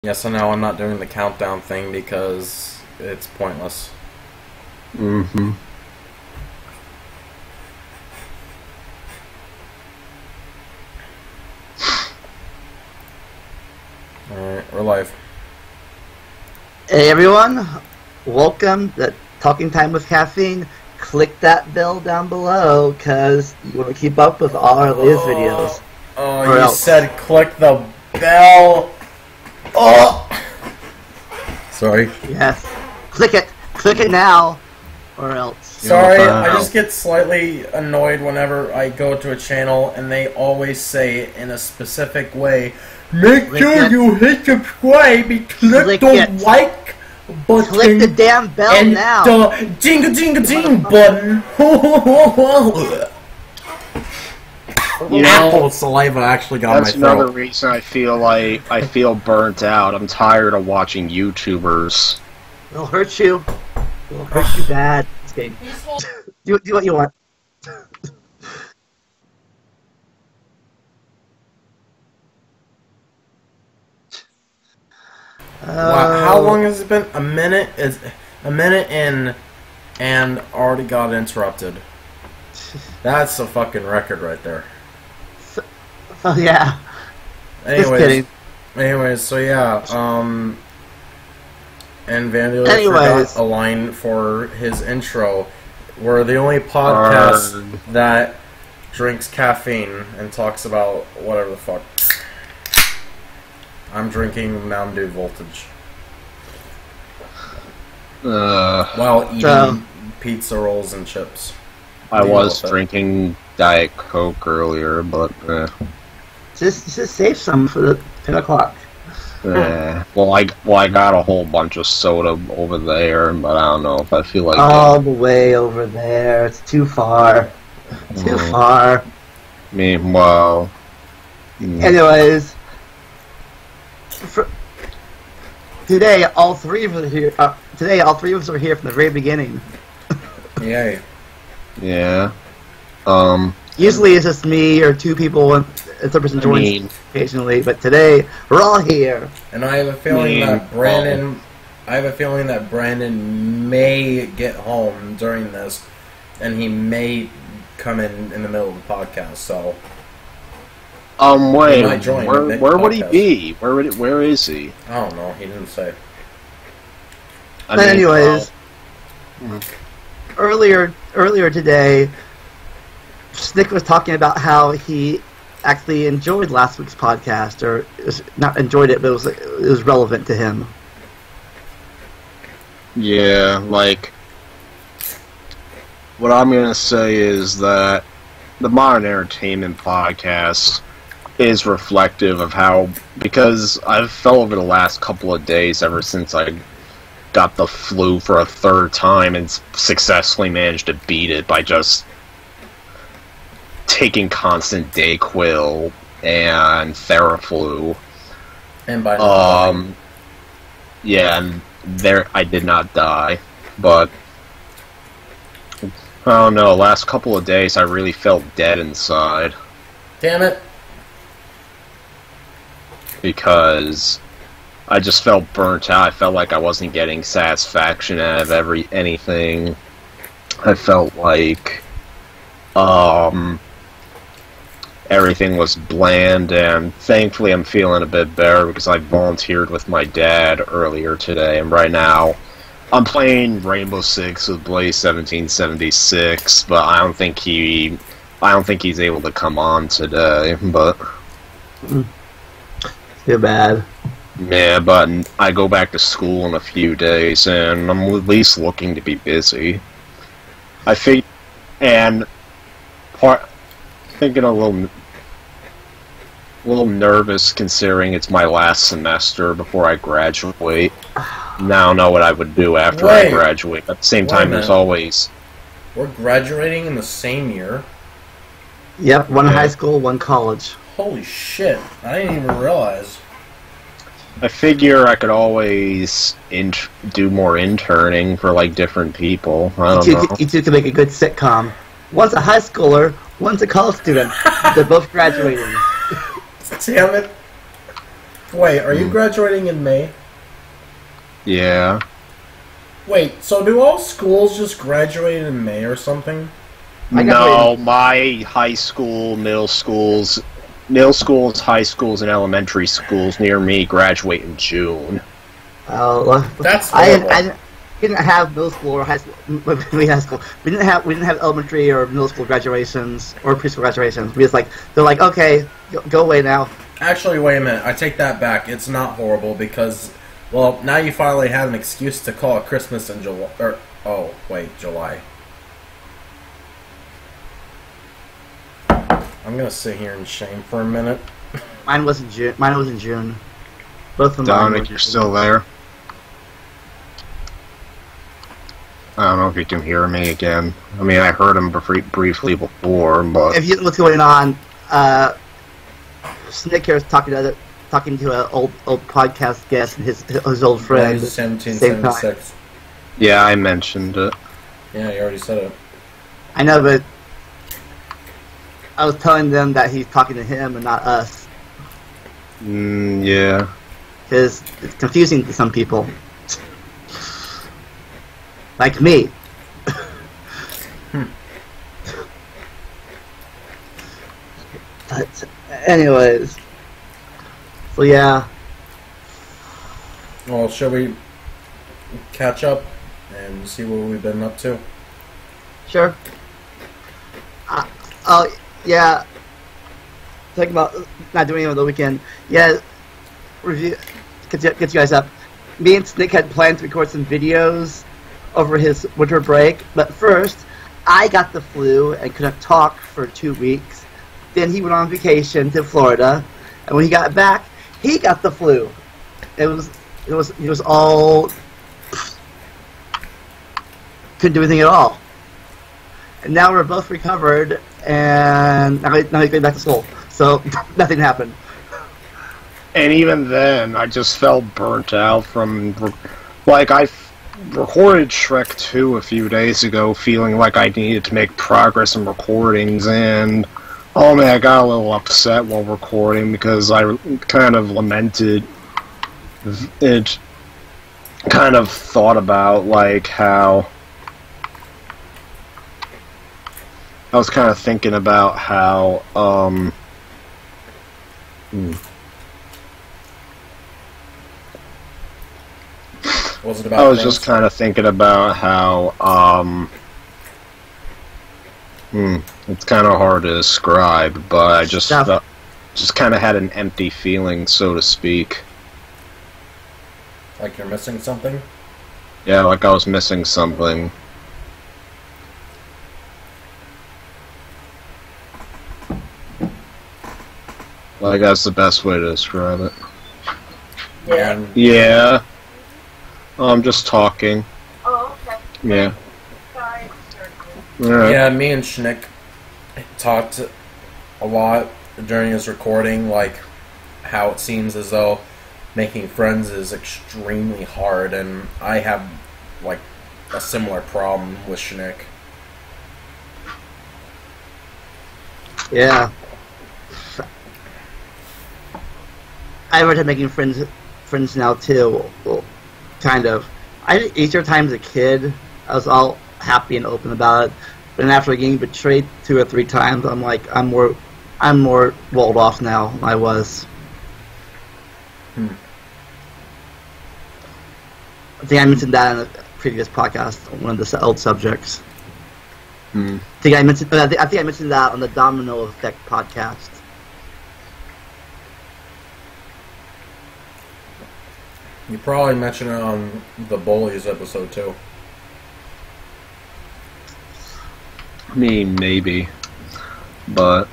Yeah, so now I'm not doing the countdown thing because it's pointless. Mm-hmm. Alright, we're live. Hey everyone, welcome to Talking Time with Caffeine. Click that bell down below because you want to keep up with all our latest videos. Oh, you said click the bell. Oh! Sorry. Yes. Click it now, or else. Sorry, I just get slightly annoyed whenever I go to a channel and they always say it in a specific way. Make sure you hit subscribe and click the like button. Click the damn bell and now. the ding button. You know, Apple saliva actually got my that's throat. another reason I feel burnt out. I'm tired of watching YouTubers. It'll hurt you. It'll hurt you bad. It's game. Do what you want. Wow, how long has it been? A minute in, and already got interrupted. That's a fucking record right there. Oh yeah. Anyways, Just kidding. So yeah, and Vanderlei forgot a line for his intro. We're the only podcast that drinks caffeine and talks about whatever the fuck. I'm drinking Mountain Dew Voltage. While eating pizza rolls and chips. I was drinking Diet Coke earlier, but Just save some for the 10 o'clock. well, I got a whole bunch of soda over there, but I don't know if I feel like all the way over there. It's too far. Too far. Meanwhile, Anyways, today all three of us are here. Today all three of us are here from the very beginning. Yay. yeah. Usually it's just me or two people when a third person joins occasionally, but today we're all here. And I have a feeling that Brandon may get home during this, and he may come in the middle of the podcast. So, wait, where would he be? Where is he? I don't know. He didn't say. Anyways, earlier today, Snick was talking about how he actually enjoyed last week's podcast, or not enjoyed it, but it was relevant to him. Yeah, like, what I'm gonna say is that the Modern Entertainment Podcast is reflective of how, because I've felt over the last couple of days, ever since I got the flu for a third time and successfully managed to beat it by just taking constant Dayquil and Theraflu. And by yeah, and there I did not die, but I don't know, last couple of days I really felt dead inside. Damn it. Because I just felt burnt out. I felt like I wasn't getting satisfaction out of anything. I felt like everything was bland, and thankfully I'm feeling a bit better because I volunteered with my dad earlier today, and right now I'm playing Rainbow Six with Blaze 1776, but I don't think he's able to come on today, but Too bad. yeah, but I go back to school in a few days, and I'm at least looking to be busy. Thinking a little nervous considering it's my last semester before I graduate. Now I don't know what I would do after I graduate. At the same time, there's always... We're graduating in the same year? Yep, one high school, one college. Holy shit, I didn't even realize. I figure I could always do more interning for, like, different people. I don't know. You two could make a good sitcom. One's a high schooler, one's a college student. They're both graduating. Damn it. Wait, are you graduating in May? Yeah. Wait, so do all schools just graduate in May or something? No, my high school, middle schools, high schools, and elementary schools near me graduate in June. That's I didn't have middle school or high school. We had school. We didn't have elementary or middle school graduations or preschool graduations. We just they're like, okay, go away now. Actually, wait a minute. I take that back. It's not horrible because, well, now you finally have an excuse to call it Christmas in July. July. I'm gonna sit here in shame for a minute. Mine was in June. Both of them. Dominic, you're still there? I don't know if you can hear me again. I mean, I heard him briefly before, but... If you know what's going on, Snick here is talking to an old podcast guest and his old friend. 1776. Yeah, I mentioned it. Yeah, you already said it. I know, but I was telling them that he's talking to him and not us. Yeah. Because it's confusing to some people. Like me. But, anyways. So, yeah. Well, shall we catch up and see what we've been up to? Sure. Oh, yeah. Talking about not doing it on the weekend. Yeah. Review. Get you guys up. Me and Snick had planned to record some videos over his winter break, but first, I got the flu and couldn't talk for 2 weeks. Then he went on vacation to Florida, and when he got back, he got the flu. It was all couldn't do anything at all. And now we're both recovered, and now he's going back to school. So nothing happened. And even then, I just felt burnt out from, I recorded Shrek 2 a few days ago, feeling like I needed to make progress in recordings, and oh man, I got a little upset while recording because I kind of lamented it. Kind of thought about how I was kind of thinking about how Was it about I was things? just kind of thinking about how, it's kind of hard to describe, but I just kind of had an empty feeling, so to speak. Like you're missing something? Yeah, like I was missing something. Like, that's the best way to describe it. Yeah. Yeah. I'm just talking. Oh, okay. Yeah. Sorry. Alright. Yeah, me and Schnick talked a lot during his recording, like how it seems as though making friends is extremely hard, and I have like a similar problem with Schnick. Yeah. I started making friends now too. Well, kind of. I did Easter time as a kid. I was all happy and open about it. But then after getting betrayed 2 or 3 times, I'm like, I'm more walled off now than I was. I think I mentioned that in a previous podcast, one of the old subjects. I think I mentioned that on the Domino Effect podcast. You probably mentioned it on the Bullies episode too. I mean, maybe. But...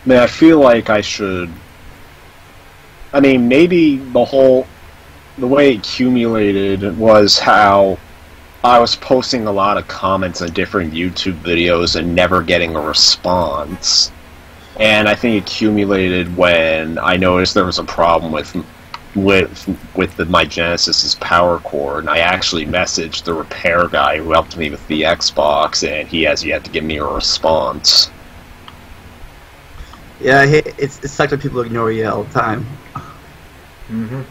I mean, I feel like I should... I mean, maybe the way it accumulated was how I was posting a lot of comments on different YouTube videos and never getting a response. And I think it accumulated when I noticed there was a problem with my Genesis's power cord, and I actually messaged the repair guy who helped me with the Xbox, and he has yet to give me a response. Yeah, it sucks when people ignore you all the time. Mm-hmm.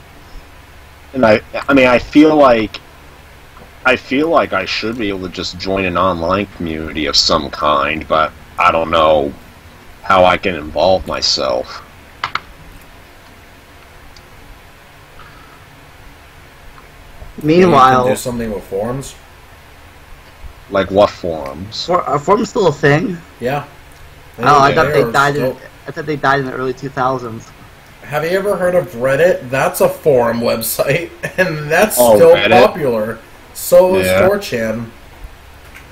And I feel like I should be able to just join an online community of some kind, but I don't know how I can involve myself. Meanwhile, you can do something with forums. Like what forums? Are forums still a thing? Yeah. Oh, I thought they died. I thought they died in the early 2000s. Have you ever heard of Reddit? That's a forum website, and that's still Reddit? popular. So is 4chan.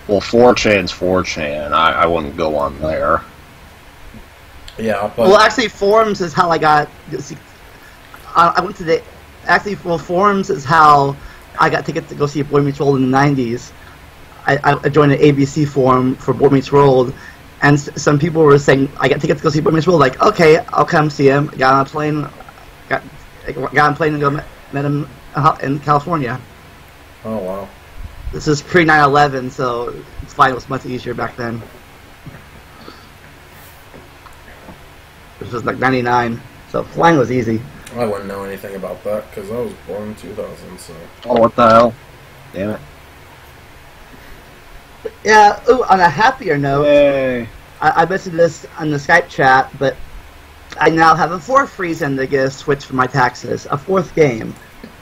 Well, 4chan's 4chan. I wouldn't go on there. Yeah, but... Well, actually, forums is how I got... I went to the... Actually, well, forums is how I got tickets to go see Boy Meets World in the 90s. I joined an ABC forum for Boy Meets World, and some people were saying, I got tickets to go see Boy Meets World, like, okay, I'll come see him. Got on a plane, got on a plane and go met him in California. Oh, wow. This is pre-9/11, so flying was much easier back then. This was like 99, so flying was easy. I wouldn't know anything about that, because I was born in 2000, so... Oh, what the hell? Damn it. Yeah, ooh, on a happier note, Yay. I mentioned this on the Skype chat, but I now have a fourth reason to get a Switch for my taxes. A fourth game.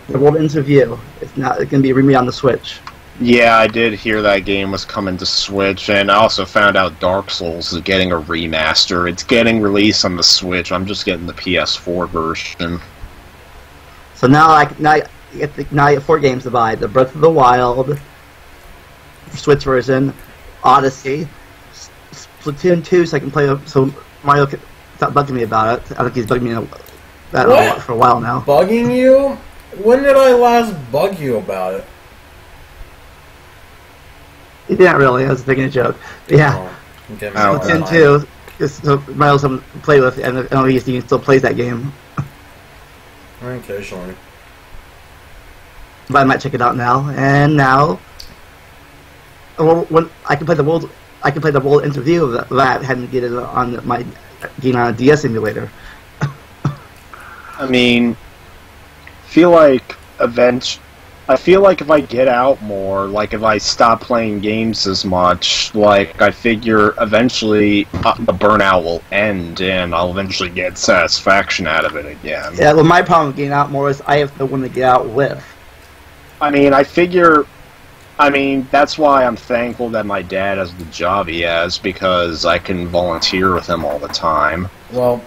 The World Ends With You. It's going to be remade on the Switch. Yeah, I did hear that game was coming to Switch, and I also found out Dark Souls is getting a remaster. It's getting released on the Switch. I'm just getting the PS4 version. So now you get 4 games to buy. The Breath of the Wild, Switch version, Odyssey, Splatoon 2, so I can play. So Mario can stop bugging me about it. I think he's bugging me for a while now. Bugging you? When did I last bug you about it? He didn't really. I was making a joke. But yeah, Splatoon 2. So Mario's something to play with, and I know he still plays that game. Occasionally. But I might check it out now. And now, when I can play the world interview of that, having to get it on my game on a DS emulator. I mean, I feel like if I get out more, like if I stop playing games as much, like I figure eventually the burnout will end and I'll eventually get satisfaction out of it again. Yeah, well, my problem with getting out more is I have no one to get out with. I mean, that's why I'm thankful that my dad has the job he has, because I can volunteer with him all the time. Well,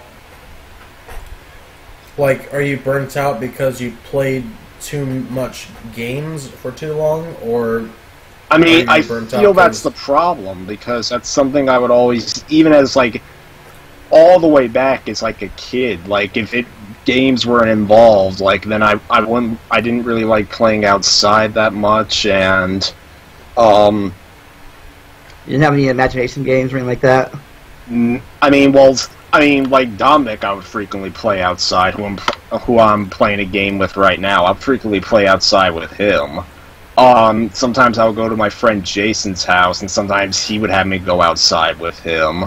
like, are you burnt out because you played too much games for too long, or... I mean, I feel that's the problem, because that's something I would always, even as, like, all the way back as, like, a kid, like, if games weren't involved, like, then I didn't really like playing outside that much, and, You didn't have any imagination games or anything like that? Like Dominic, I would frequently play outside, who I'm playing a game with right now. I'll frequently play outside with him. Sometimes I would go to my friend Jason's house, and sometimes he would have me go outside with him.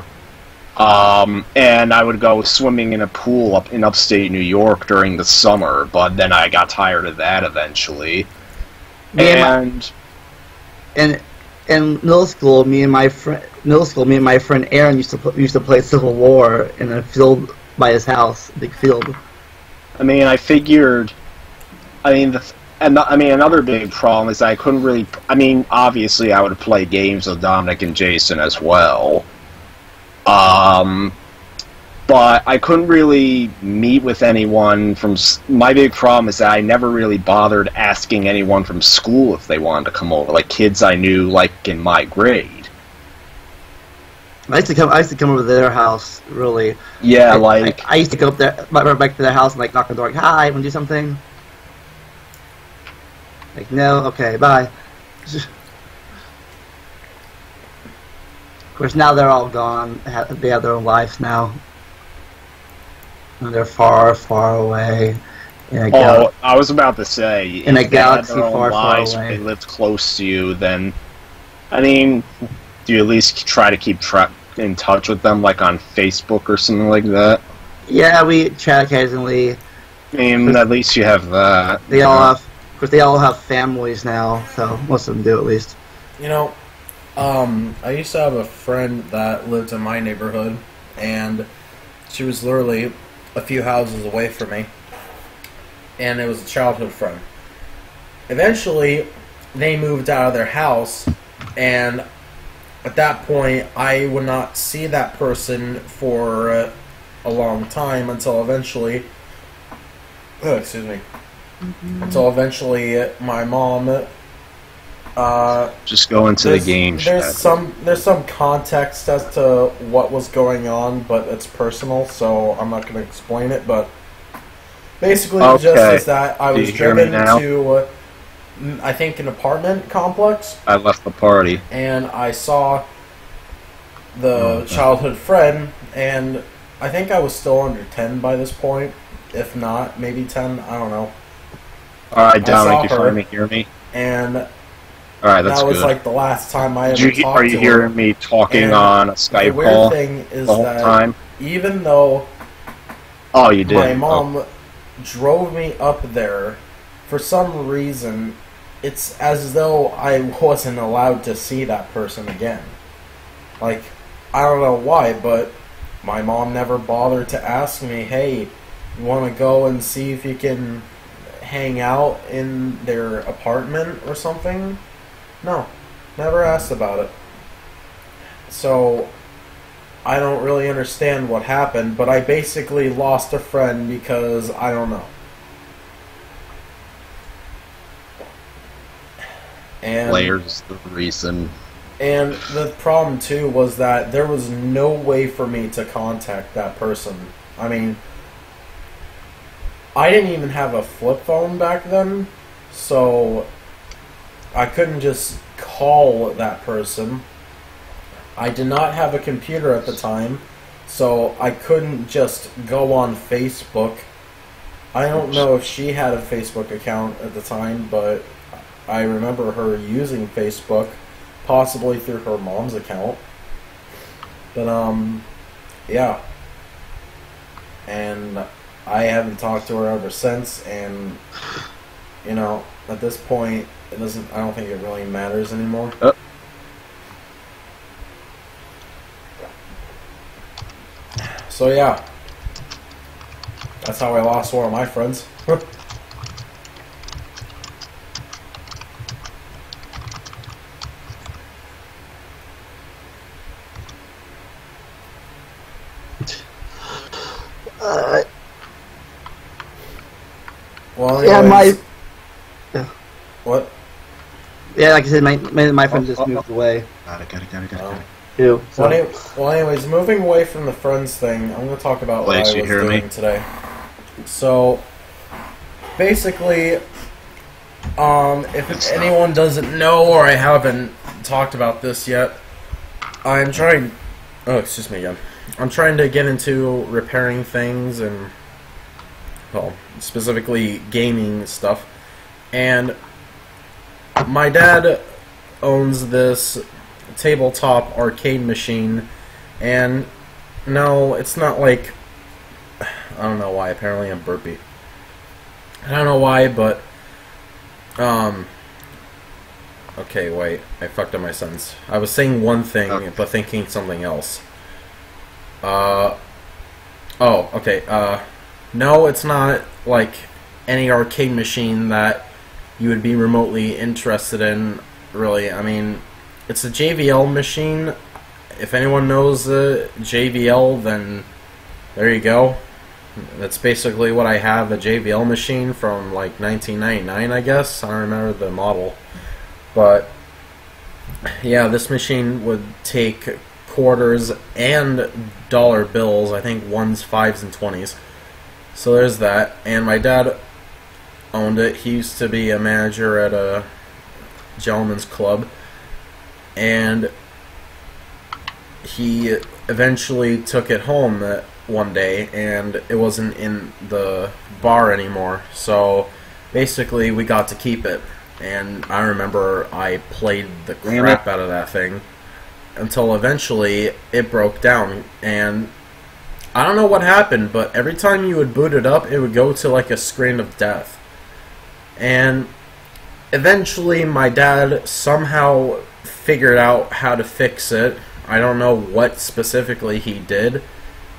And I would go swimming in a pool up in upstate New York during the summer, but then I got tired of that eventually. In middle school, me and my friend Aaron used to play Civil War in a field by his house, big field. Another big problem is that I couldn't really. Obviously, I would play games with Dominic and Jason as well. But I couldn't really meet with anyone from... My big problem is that I never really bothered asking anyone from school if they wanted to come over, like kids I knew, like, in my grade. I used to come over to their house, really. Yeah, I used to go up there, right back to their house and, like, knock on the door, like, hi, want to do something? Like, no? Okay, bye. Of course, now they're all gone. They have their own lives now. And they're far, far away. Oh, I was about to say, in a if they had galaxy their own far, far lives, away. they lived close to you, then, I mean, do you at least try to keep in touch with them, like on Facebook or something like that? Yeah, we chat occasionally. I mean, at least you have that. They all have, of course, they all have families now, so most of them do at least. You know, I used to have a friend that lived in my neighborhood, and she was literally a few houses away from me, and it was a childhood friend. Eventually, they moved out of their house, and at that point, I would not see that person for a long time until eventually, until eventually my mom. Just go into the game. There's some context as to what was going on, but it's personal, so I'm not going to explain it. But basically, the gist is that I was driven to, I think, an apartment complex. I left the party, and I saw the childhood friend, and I think I was still under 10 by this point, if not, maybe 10. I don't know. All right, Dominic, you finally hear me? And all right, that's that was good. like the last time I ever talked to her. Are you hearing me talking on a Skype call the weird thing is the whole that time? Even though you did. My mom drove me up there, for some reason, it's as though I wasn't allowed to see that person again. Like, I don't know why, but my mom never bothered to ask me, hey, you want to go and see if you can hang out in their apartment or something? No, never asked about it. So, I don't really understand what happened, but I basically lost a friend because I don't know. And Players the reason. And the problem too was that there was no way for me to contact that person. I mean, I didn't even have a flip phone back then, so I couldn't just call that person. I did not have a computer at the time, so I couldn't just go on Facebook. I don't know if she had a Facebook account at the time, but I remember her using Facebook, possibly through her mom's account. But, yeah. And I haven't talked to her ever since, and, you know, at this point, I don't think it really matters anymore. So, yeah. That's how I lost one of my friends. Well, anyways, yeah, what? Yeah, like I said, my friend just moved away. Got it. Too. So. Well, anyways, moving away from the friends thing, I'm going to talk about what I was doing today. So, basically, if anyone doesn't know or I haven't talked about this yet, I'm trying... Oh, excuse me again. I'm trying to get into repairing things and, well, specifically gaming stuff. And my dad owns this tabletop arcade machine, and no, it's not like... I don't know why. Apparently I'm burpy. I don't know why, but... Okay, wait. I fucked up my sentence. I was saying one thing, but thinking something else. Oh, okay. No, it's not like any arcade machine that you would be remotely interested in, really. I mean, it's a JVL machine. If anyone knows JVL, then there you go. That's basically what I have, a JVL machine from like 1999, I guess. I don't remember the model. But yeah, this machine would take quarters and dollar bills. I think one's 5s and 20s. So there's that. And my dad owned it. He used to be a manager at a gentleman's club. And he eventually took it home one day, and it wasn't in the bar anymore. So basically, we got to keep it. And I remember I played the crap out of that thing until eventually it broke down. And I don't know what happened, but every time you would boot it up, it would go to like a screen of death. And eventually my dad somehow figured out how to fix it. I don't know what specifically he did,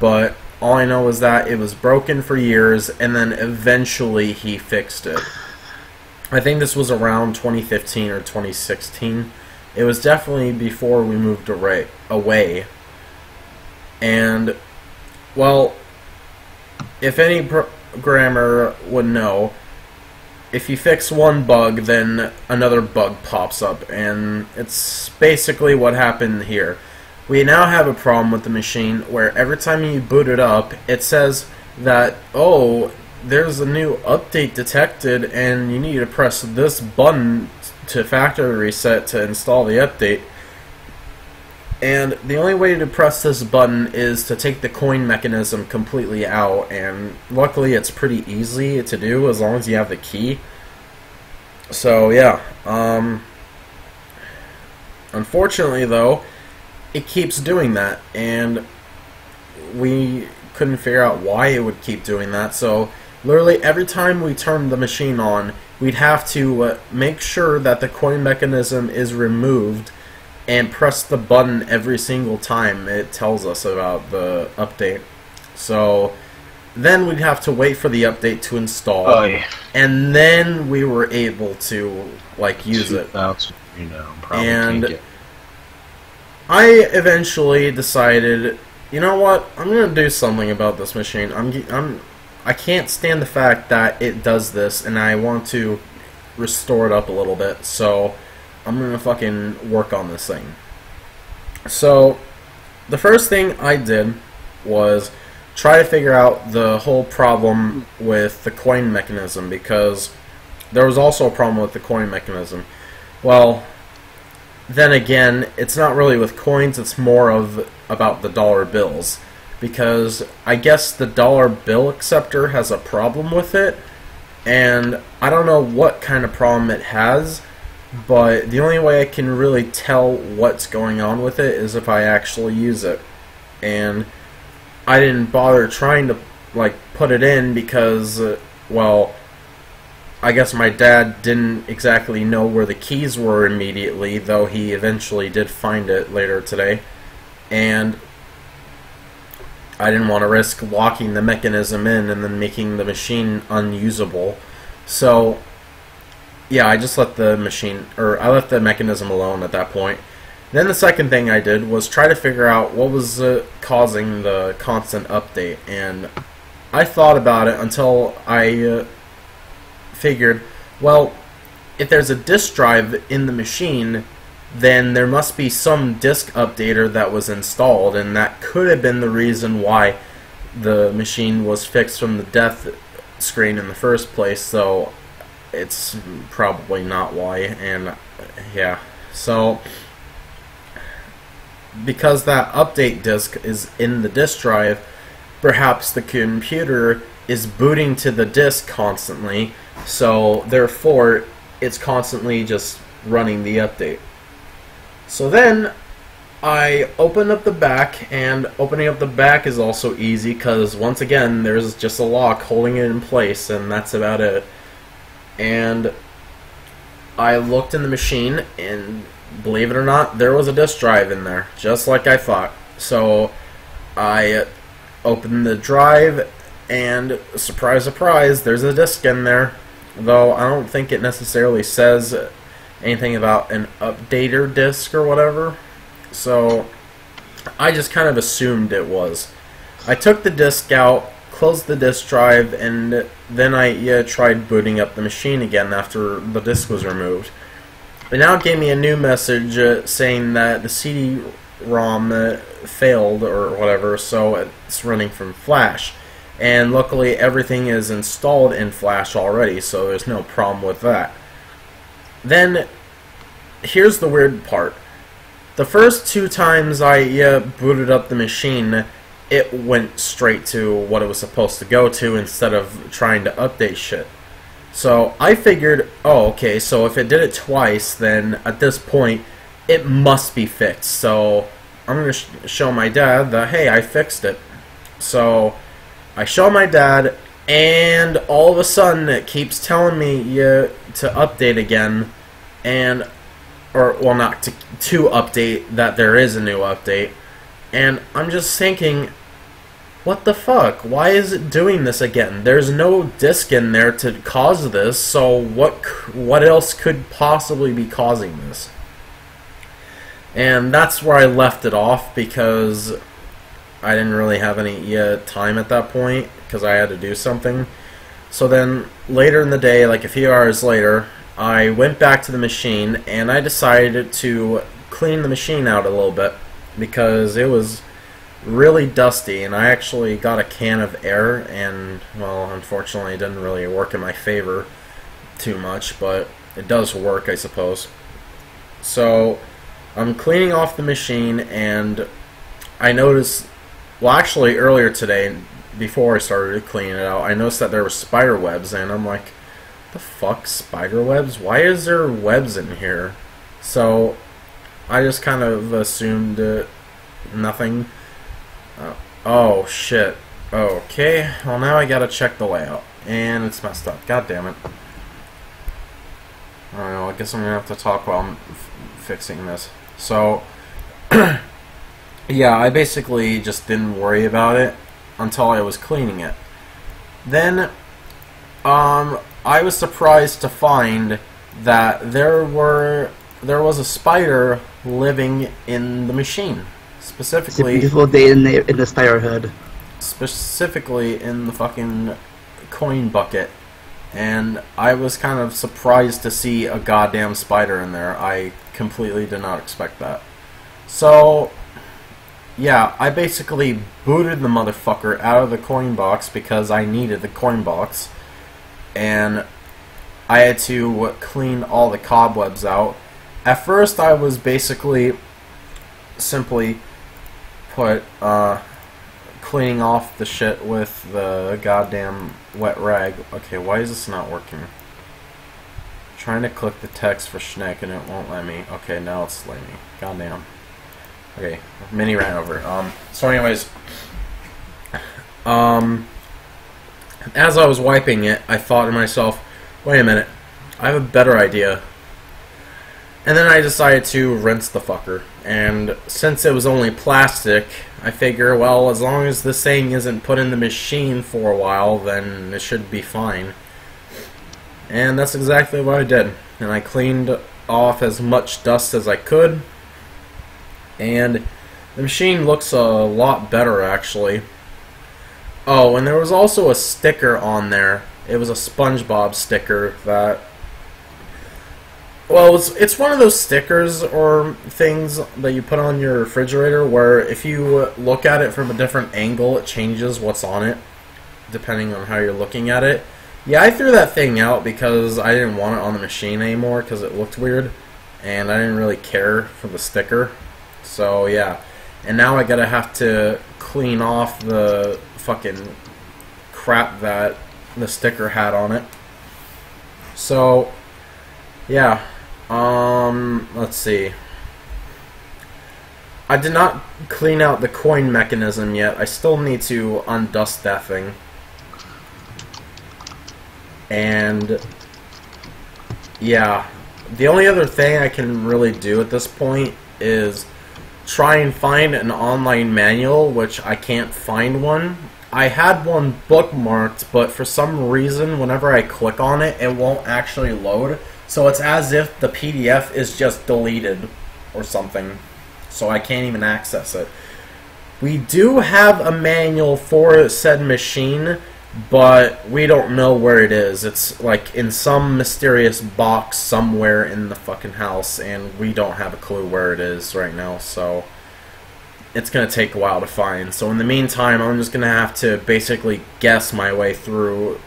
but all I know is that it was broken for years, and then eventually he fixed it. I think this was around 2015 or 2016. It was definitely before we moved away. And, well, if any programmer would know, if you fix one bug, then another bug pops up, and it's basically what happened here. We now have a problem with the machine where every time you boot it up, it says that, oh, there's a new update detected and you need to press this button to factory reset to install the update. And the only way to press this button is to take the coin mechanism completely out, and luckily it's pretty easy to do as long as you have the key. So yeah, unfortunately though, it keeps doing that, and we couldn't figure out why it would keep doing that. So literally every time we turned the machine on, we'd have to make sure that the coin mechanism is removed and press the button every single time it tells us about the update. So then we'd have to wait for the update to install, and then we were able to like use it. And I eventually decided, you know what? I'm gonna do something about this machine. I can't stand the fact that it does this, and I want to restore it up a little bit. So I'm gonna fucking work on this thing. So the first thing I did was try to figure out the whole problem with the coin mechanism, because there was also a problem with the coin mechanism. Well, then again, it's not really with coins, it's more of about the dollar bills, because I guess the dollar bill acceptor has a problem with it, and I don't know what kind of problem it has, but the only way I can really tell what's going on with it is if I actually use it. And I didn't bother trying to like put it in because, well, I guess my dad didn't exactly know where the keys were immediately, though he eventually did find it later today. And I didn't want to risk locking the mechanism in and then making the machine unusable. So yeah, I just let the mechanism alone at that point. Then the second thing I did was try to figure out what was causing the constant update, and I thought about it until I figured, well, if there's a disk drive in the machine, then there must be some disk updater that was installed, and that could have been the reason why the machine was fixed from the death screen in the first place. So it's probably not why, and yeah, so because that update disk is in the disk drive, perhaps the computer is booting to the disk constantly, so therefore it's constantly just running the update. So then I open up the back, and opening up the back is also easy because once again there's just a lock holding it in place, and that's about it. And I looked in the machine, and believe it or not, there was a disk drive in there, just like I thought. So I opened the drive, and surprise, surprise, there's a disk in there. Though I don't think it necessarily says anything about an updater disk or whatever. So I just kind of assumed it was. I took the disk out, closed the disk drive, and then I tried booting up the machine again after the disk was removed. It now gave me a new message saying that the CD-ROM failed or whatever, so it's running from Flash. And luckily everything is installed in Flash already, so there's no problem with that. Then, here's the weird part. The first two times I booted up the machine, it went straight to what it was supposed to go to instead of trying to update shit. So I figured, oh, okay, so if it did it twice, then at this point, it must be fixed. So I'm going to show my dad that, hey, I fixed it. So I show my dad, and all of a sudden it keeps telling me to update again, and, or, well, not to update, that there is a new update. And I'm just thinking, what the fuck? Why is it doing this again? There's no disk in there to cause this, so what else could possibly be causing this? And that's where I left it off, because I didn't really have any time at that point, because I had to do something. So then, later in the day, like a few hours later, I went back to the machine, and I decided to clean the machine out a little bit, because it was really dusty, and I actually got a can of air, and, well, unfortunately it didn't really work in my favor too much, but it does work, I suppose. So I'm cleaning off the machine, and I noticed, well, actually earlier today, before I started cleaning it out, I noticed that there were spider webs, and I'm like, the fuck, spider webs? Why is there webs in here? So I just kind of assumed nothing. Oh shit. Okay, well now I gotta check the layout, and it's messed up. God damn it. I don't know, I guess I'm gonna have to talk while I'm fixing this. So, yeah, I basically just didn't worry about it until I was cleaning it. Then, I was surprised to find that there was a spider living in the machine. Specifically, it's a beautiful day in the spider hood. Specifically in the fucking coin bucket. And I was kind of surprised to see a goddamn spider in there. I completely did not expect that. So, yeah, I basically booted the motherfucker out of the coin box because I needed the coin box. And I had to clean all the cobwebs out. At first I was basically simply cleaning off the shit with the goddamn wet rag. Okay, why is this not working? Trying to click the text for Schneck and it won't let me. Okay, now it's letting me. Goddamn. Okay, mini ran over. So anyways, as I was wiping it, I thought to myself, wait a minute, I have a better idea. And then I decided to rinse the fucker. And since it was only plastic, I figure, well, as long as this thing isn't put in the machine for a while, then it should be fine. And that's exactly what I did. And I cleaned off as much dust as I could. And the machine looks a lot better, actually. Oh, and there was also a sticker on there. It was a SpongeBob sticker that... Well, it's one of those stickers or things that you put on your refrigerator where if you look at it from a different angle, it changes what's on it, depending on how you're looking at it. Yeah, I threw that thing out because I didn't want it on the machine anymore because it looked weird, and I didn't really care for the sticker. So, yeah. And now I gotta have to clean off the fucking crap that the sticker had on it. So, yeah. Let's see. I did not clean out the coin mechanism yet. I still need to undust that thing. And yeah, the only other thing I can really do at this point is try and find an online manual, which I can't find one. I had one bookmarked, but for some reason, whenever I click on it, it won't actually load. So it's as if the PDF is just deleted or something. So I can't even access it. We do have a manual for said machine, but we don't know where it is. It's like in some mysterious box somewhere in the fucking house, and we don't have a clue where it is right now, so it's gonna take a while to find. So in the meantime, I'm just gonna have to basically guess my way through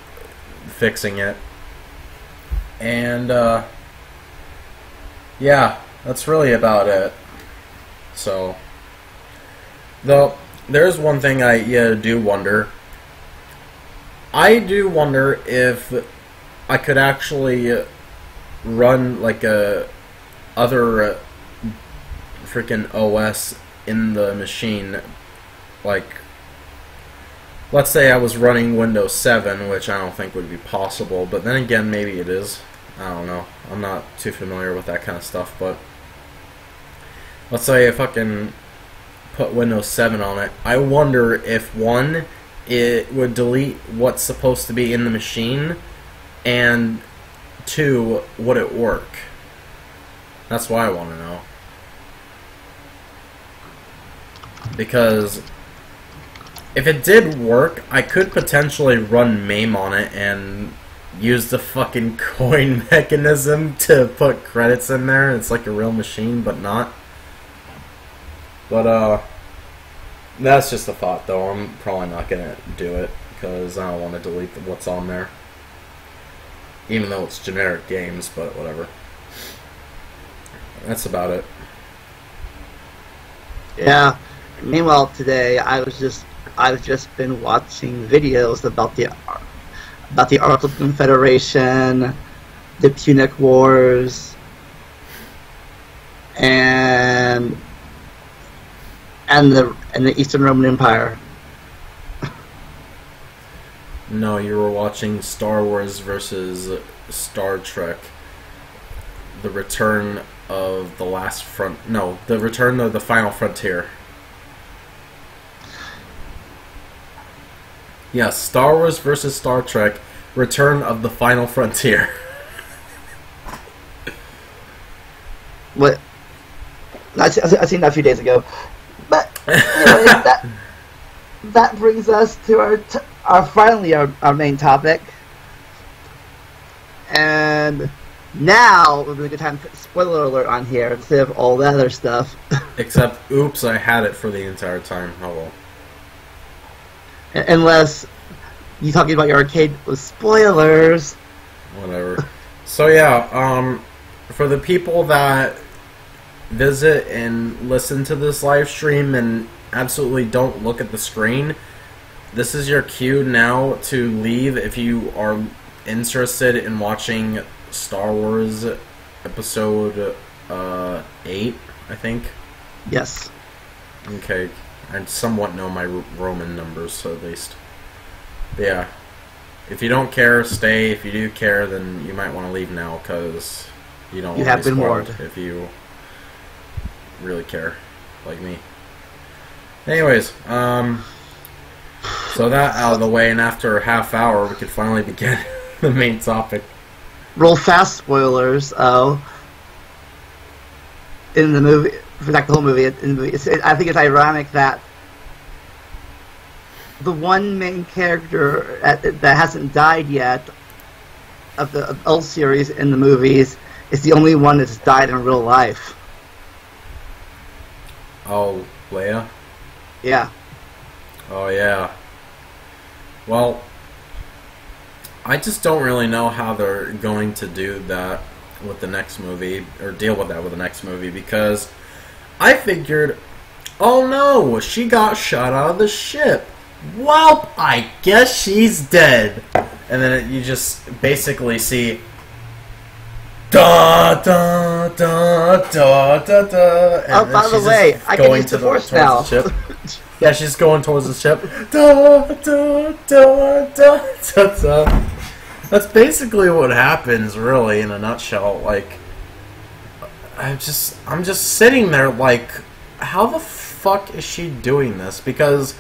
fixing it. And yeah, that's really about it. So, though, there's one thing I do wonder. I do wonder if I could actually run like a other freaking OS in the machine. Like, let's say I was running Windows 7, which I don't think would be possible, but then again, maybe it is. I don't know. I'm not too familiar with that kind of stuff, but let's say if I can put Windows 7 on it, I wonder if, one, it would delete what's supposed to be in the machine, and two, would it work? That's what I want to know. Because if it did work, I could potentially run MAME on it and use the fucking coin mechanism to put credits in there. It's like a real machine, but not. But, that's just a thought, though. I'm probably not going to do it, because I don't want to delete what's on there. Even though it's generic games, but whatever. That's about it. Yeah. Meanwhile, today I've just been watching videos about the Arctic Confederation, the Punic Wars, and the Eastern Roman Empire. No, you were watching Star Wars versus Star Trek. The Return of the Last Front... No, The Return of the Final Frontier. Yes, Star Wars versus Star Trek, Return of the Final Frontier. What? I seen that a few days ago. But anyway, that brings us to our main topic. And now would be a good time to put spoiler alert on here instead of all that other stuff. Except, oops, I had it for the entire time. Oh well. Unless you talking about your arcade with spoilers. Whatever. So yeah, for the people that visit and listen to this live stream and absolutely don't look at the screen, this is your cue now to leave if you are interested in watching Star Wars Episode 8, I think. Yes. Okay. I somewhat know my Roman numbers, so at least. But yeah. If you don't care, stay. If you do care, then you might want to leave now, because you don't want to be spoiled if you really care, like me. Anyways, so that out of the way, and after a half hour, we could finally begin the main topic. Real fast spoilers, in the movie, like the whole movie, I think it's ironic that the one main character that hasn't died yet of the old series in the movies is the only one that's died in real life. Oh, Leia? Yeah. Oh, yeah. Well, I just don't really know how they're going to do that with the next movie, or deal with that with the next movie, because I figured, oh no, she got shot out of the ship. Well, I guess she's dead. And then you just basically see da da da da da da. Oh, by the way, I can use the Force now. Yeah, she's going towards the ship. Da da da da da da. That's basically what happens, really, in a nutshell. Like, I'm just sitting there like, how the fuck is she doing this? Because,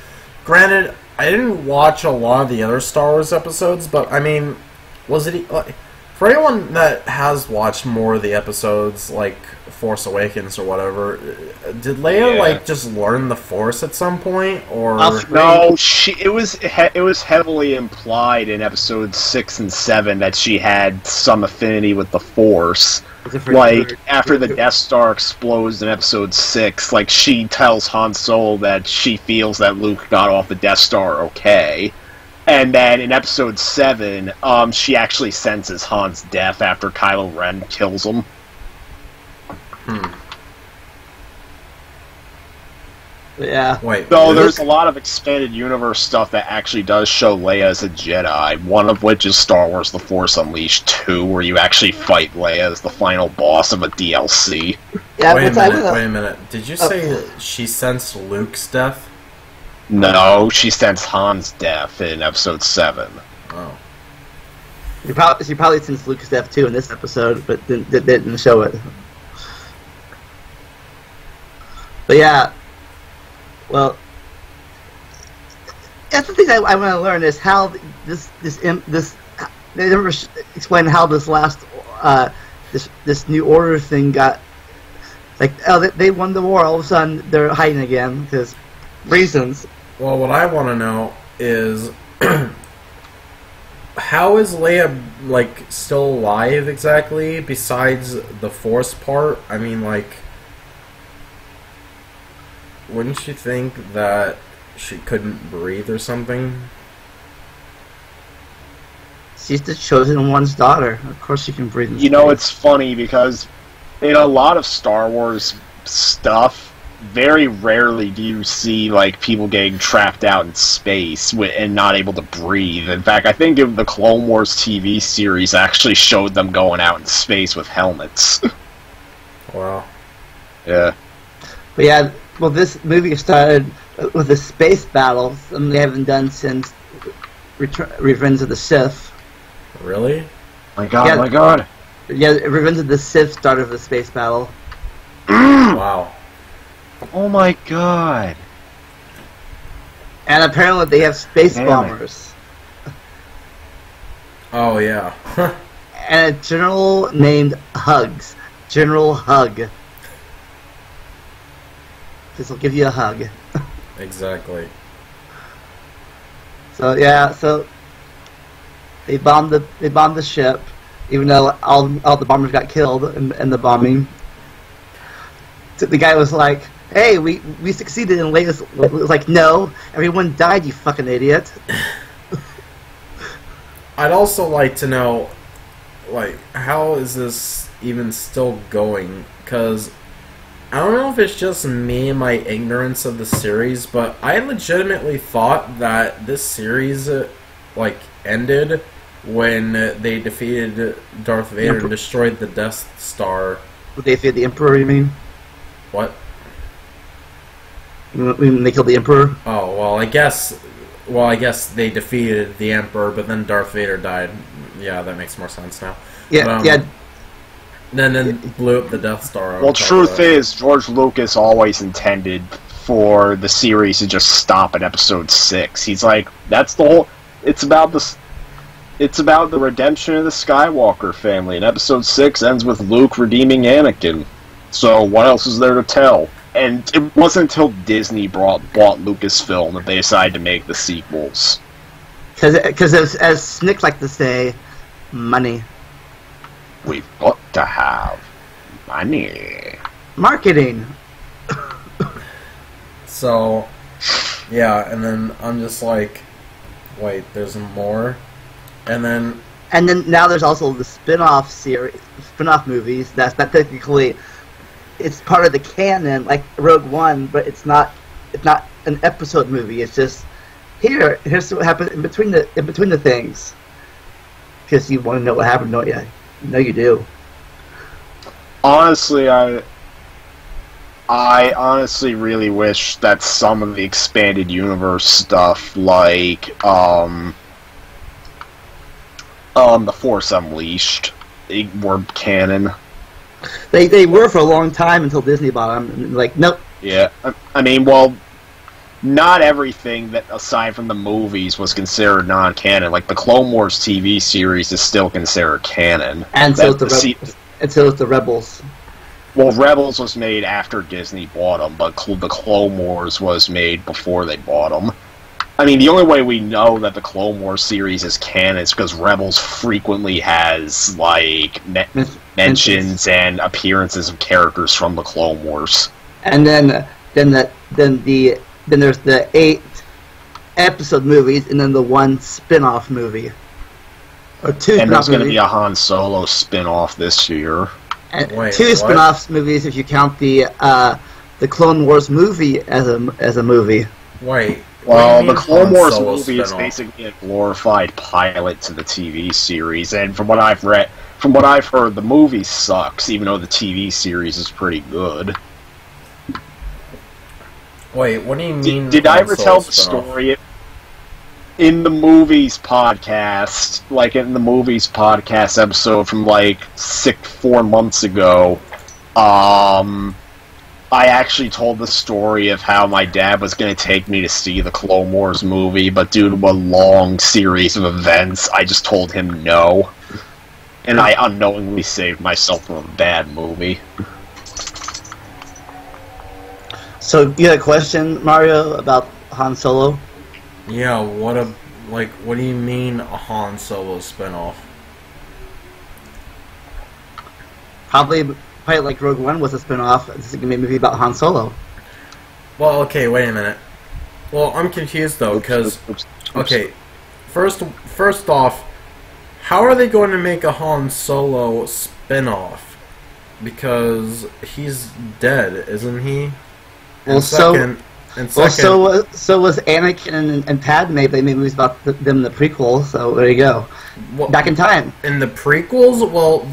granted, I didn't watch a lot of the other Star Wars episodes, but I mean, was it like, for anyone that has watched more of the episodes, like Force Awakens or whatever, did Leia like just learn the Force at some point, or no? It was heavily implied in episodes 6 and 7 that she had some affinity with the Force. Like after the Death Star explodes in episode 6, like she tells Han Solo that she feels that Luke got off the Death Star okay. And then in episode 7, she actually senses Han's death after Kylo Ren kills him. Yeah. Wait. So there's a lot of expanded universe stuff that actually does show Leia as a Jedi. One of which is Star Wars: The Force Unleashed 2, where you actually fight Leia as the final boss of a DLC. Yeah. Wait a minute. Did you say she sensed Luke's death? No, she sensed Han's death in Episode 7. Oh. She probably sensed Luke's death too in this episode, but didn't show it. But yeah. Well, that's the thing I want to learn is how this they never explain how this last this New Order thing got like they won the war, all of a sudden they're hiding again because reasons. Well, what I want to know is how is Leia like still alive exactly besides the Force part? I mean, like, wouldn't you think that she couldn't breathe or something? She's the chosen one's daughter. Of course she can breathe. You know, it's funny because in a lot of Star Wars stuff, very rarely do you see like people getting trapped out in space and not able to breathe. In fact, I think the Clone Wars TV series actually showed them going out in space with helmets. Wow. Yeah. But yeah, well, this movie started with a space battle, something they haven't done since Revenge of the Sith. Really? My God. Yeah, Revenge of the Sith started with a space battle. Wow. Oh my God. And apparently they have space bombers. Oh, yeah. And a general named Hugs. General Hug. This will give you a hug. Exactly. So yeah, so they bombed the ship, even though all the bombers got killed in the bombing. So the guy was like, "Hey, we succeeded," and Leia's was like, "No, everyone died, you fucking idiot." I'd also like to know, like, how is this even still going? Because I don't know if it's just me and my ignorance of the series, but I legitimately thought that this series, like, ended when they defeated Darth Vader and destroyed the Death Star. They defeated the Emperor, you mean? What? When they killed the Emperor? Oh, well, I guess they defeated the Emperor, but then Darth Vader died. Yeah, that makes more sense now. Yeah, but, yeah. Then blew up the Death Star. Well, truth is, George Lucas always intended for the series to just stop at Episode 6. He's like, that's the whole... It's about the redemption of the Skywalker family, and Episode 6 ends with Luke redeeming Anakin. So what else is there to tell? And it wasn't until Disney bought Lucasfilm that they decided to make the sequels. Because as Snick liked to say, money. We've got to have money. Marketing. So, yeah, and then I'm just like, wait, there's more? And then now there's also the spin-off movies. That's not technically, it's part of the canon, like Rogue One, but it's not an episode movie. It's just here's what happened in between the things. Because you want to know what happened, don't you? No, you do. Honestly, I honestly really wish that some of the expanded universe stuff, like The Force Unleashed, were canon. They were for a long time until Disney bought them. Like, nope. Yeah, I mean, well, not everything that aside from the movies was considered non-canon. Like the Clone Wars TV series is still considered canon. And so is the Rebels. Well, Rebels was made after Disney bought them, but the Clone Wars was made before they bought them. I mean, the only way we know that the Clone Wars series is canon is because Rebels frequently has like mentions and appearances of characters from the Clone Wars. And then there's the 8 episode movies, and then the 1 spin-off movie. Or 2 and there's going to movies. be a Han Solo spin-off this year. And Wait, 2 spin-off movies if you count the the Clone Wars movie as a movie. Wait. Well, the Clone Wars movie is basically a glorified pilot to the TV series, and from what I've heard, the movie sucks, even though the TV series is pretty good. Wait, what do you mean? Did I ever tell the story in the movies podcast? Like in the movies podcast episode from like 4 months ago, I actually told the story of how my dad was going to take me to see the Clone Wars movie, but due to a long series of events, I just told him no. And I unknowingly saved myself from a bad movie. So, you had a question, Mario, about Han Solo? Yeah, what do you mean a Han Solo spinoff? Probably like Rogue One was a spin-off. This is going to be a movie about Han Solo. Well, okay, wait a minute. Well, I'm confused though, because okay, first off, how are they going to make a Han Solo spin-off? Because he's dead, isn't he? Well, so was Anakin and Padme. They made movies about them in the prequel. So there you go. Well, back in time. In the prequels, well,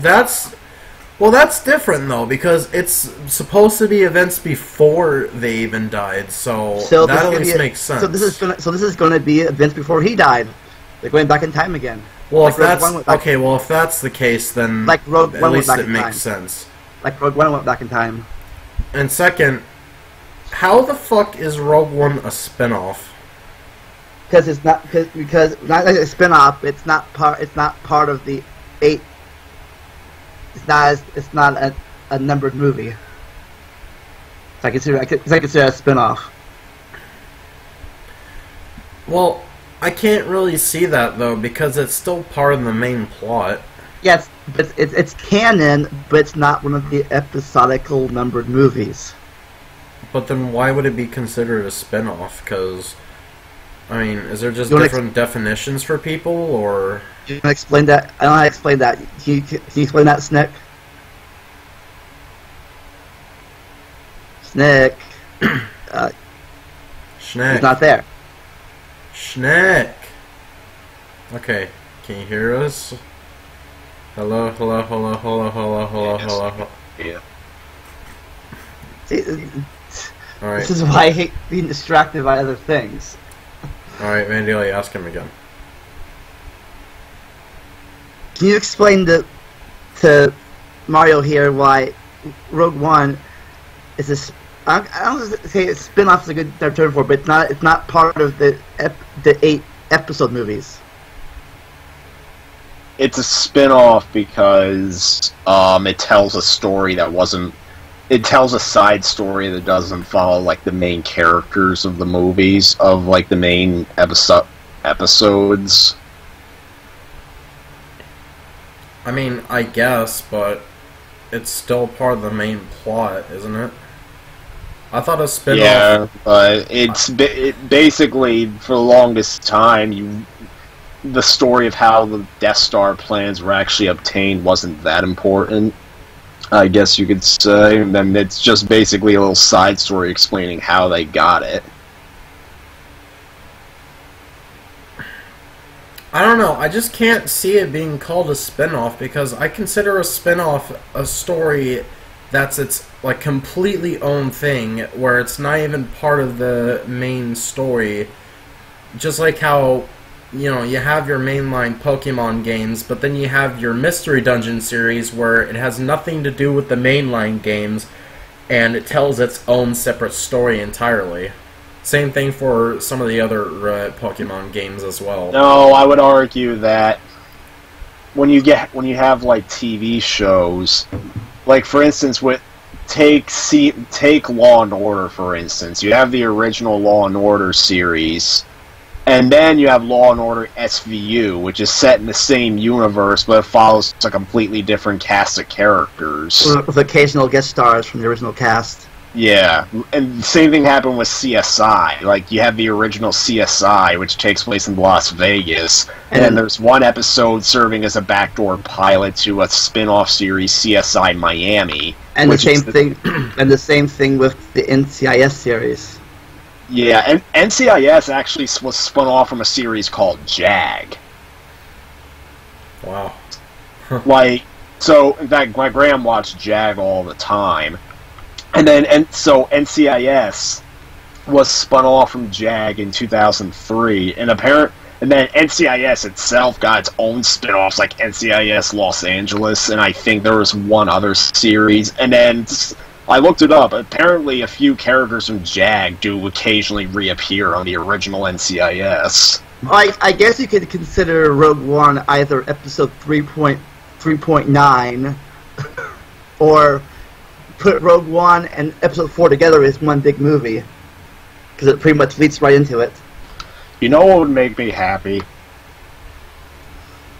that's different though, because it's supposed to be events before they even died, so that at least makes sense. So this is going to be events before he died. They're going back in time again. Well, like if that's the case, then like Rogue One at least went back it in makes time. sense. Like Rogue One went back in time. And second, how the fuck is Rogue One a spinoff? Because it's not not like a spinoff. It's not part of the 8. It's not a numbered movie. So I consider it a spin-off. Well, I can't really see that though, because it's still part of the main plot. Yes, but it's canon, but it's not one of the episodical numbered movies. But then why would it be considered a spin-off? Because, I mean, is there just different definitions for people, or... You want to explain that? I don't know how to explain that. Can you explain that, Snick? Snick. Schneck. He's not there. Schneck. Okay, can you hear us? Hello. Yeah. See, Alright. This is why I hate being distracted by other things. Alright, Vandeli, ask him again. Can you explain to Mario here why Rogue One is a... I don't say spin-off is a good term for it, but it's not part of the 8 episode movies. It's a spin-off because it tells a story that wasn't... It tells a side story that doesn't follow like the main characters of the movies, of like the main episodes. I mean, I guess, but it's still part of the main plot, isn't it? I thought a spin-off... Yeah, but it basically, for the longest time, the story of how the Death Star plans were actually obtained wasn't that important, I guess you could say. And then it's just basically a little side story explaining how they got it. I don't know, I just can't see it being called a spin-off, because I consider a spin-off a story that's its like completely own thing, where it's not even part of the main story. Just like how, you know, you have your mainline Pokemon games, but then you have your Mystery Dungeon series where it has nothing to do with the mainline games, and it tells its own separate story entirely. Same thing for some of the other Pokemon games as well. No, I would argue that when you have like TV shows, like for instance take Law and Order for instance. You have the original Law and Order series, and then you have Law and Order SVU, which is set in the same universe, but it follows a completely different cast of characters. With occasional guest stars from the original cast. Yeah, and the same thing happened with CSI. Like, you have the original CSI, which takes place in Las Vegas, and then there's one episode serving as a backdoor pilot to a spin-off series, CSI Miami. And the same thing with the NCIS series. Yeah, and NCIS actually was spun off from a series called JAG. Wow. Like, so, in fact, my Graham watched JAG all the time. And so NCIS was spun off from JAG in 2003, and then NCIS itself got its own spin-offs, like NCIS Los Angeles, and I think there was one other series, and then I looked it up. Apparently a few characters from JAG do occasionally reappear on the original NCIS. I guess you could consider Rogue One either episode 3.9 or put Rogue One and episode 4 together as one big movie, because it pretty much leads right into it. You know what would make me happy?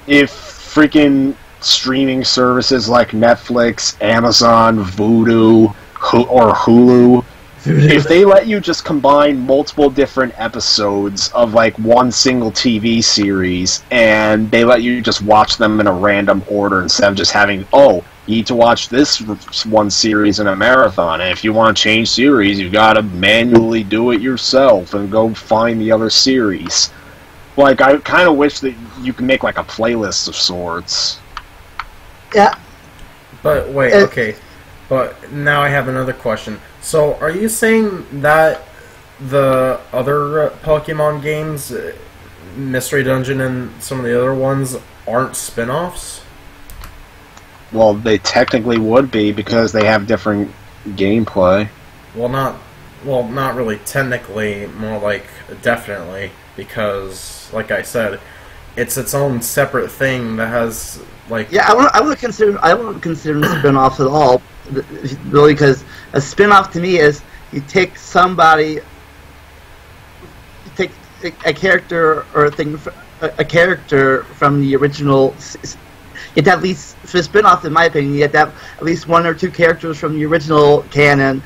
If freaking streaming services like Netflix, Amazon, Vudu, or Hulu, if they let you just combine multiple different episodes of like one single TV series, and they let you just watch them in a random order instead of just having, you need to watch this one series in a marathon, and if you want to change series, you gotta manually do it yourself and go find the other series. Like, I kind of wish that you could make like a playlist of sorts. Yeah. But wait, okay. But now I have another question. So, are you saying that the other Pokemon games, Mystery Dungeon and some of the other ones, aren't spin-offs? Well, they technically would be, because they have different gameplay. Well, not really technically, more like definitely, because, like I said, it's its own separate thing that has, like... Yeah, I wouldn't consider them spin-offs at all, really, because a spin-off to me is you take a character or a character from the original. You have to have at least, for a spin-off, in my opinion, you have to have at least one or two characters from the original canon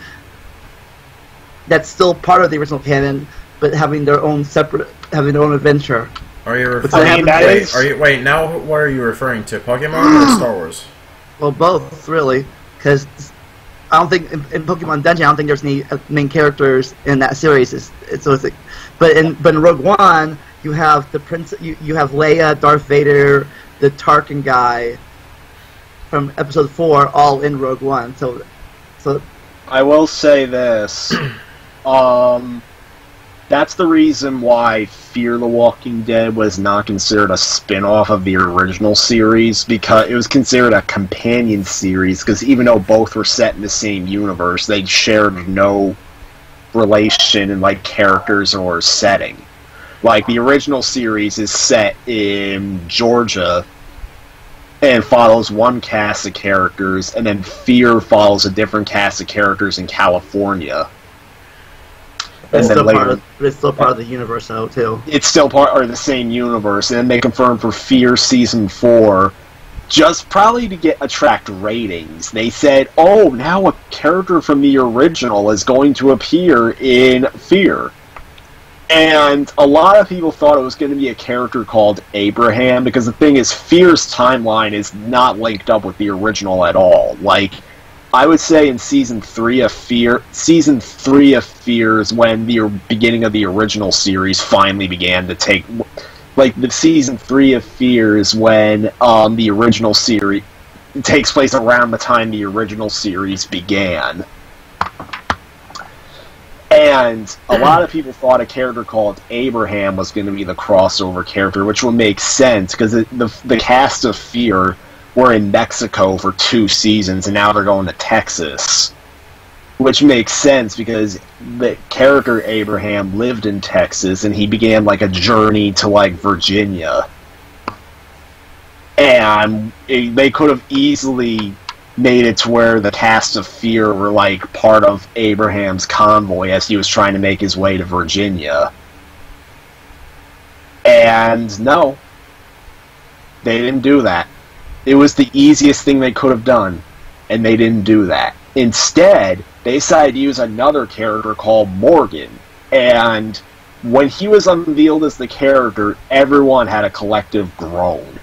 that's still part of the original canon, but having their own adventure. Are you referring? Wait, now what are you referring to? Pokemon or Star Wars? Well, both, really, because I don't think in Pokemon Dungeon, I don't think there's any main characters in that series. But in Rogue One, you have the you have Leia, Darth Vader, the Tarkin guy from Episode 4, all in Rogue One. So I will say this. That's the reason why Fear the Walking Dead was not considered a spin-off of the original series, because it was considered a companion series, because even though both were set in the same universe, they shared no relation in, like, characters or setting. Like, the original series is set in Georgia and follows one cast of characters, and then Fear follows a different cast of characters in California. It's still part of the universe, though, too. It's still part of the same universe, and then they confirmed for Fear Season 4, just probably to attract ratings. They said, now a character from the original is going to appear in Fear. And a lot of people thought it was going to be a character called Abraham, because the thing is, Fear's timeline is not linked up with the original at all. Like, I would say in Season 3 of Fear is when the beginning of the original series finally began to take... Like, the Season 3 of Fear is when the original series... It takes place around the time the original series began. And a lot of people thought a character called Abraham was going to be the crossover character, which would make sense, because the cast of Fear were in Mexico for 2 seasons, and now they're going to Texas. Which makes sense, because the character Abraham lived in Texas, and he began, like, a journey to, like, Virginia. And they could have easily made it to where the cast of Fear were, like, part of Abraham's convoy as he was trying to make his way to Virginia. And no, they didn't do that. It was the easiest thing they could have done. and they didn't do that. Instead, they decided to use another character called Morgan, and when he was unveiled as the character, everyone had a collective groan.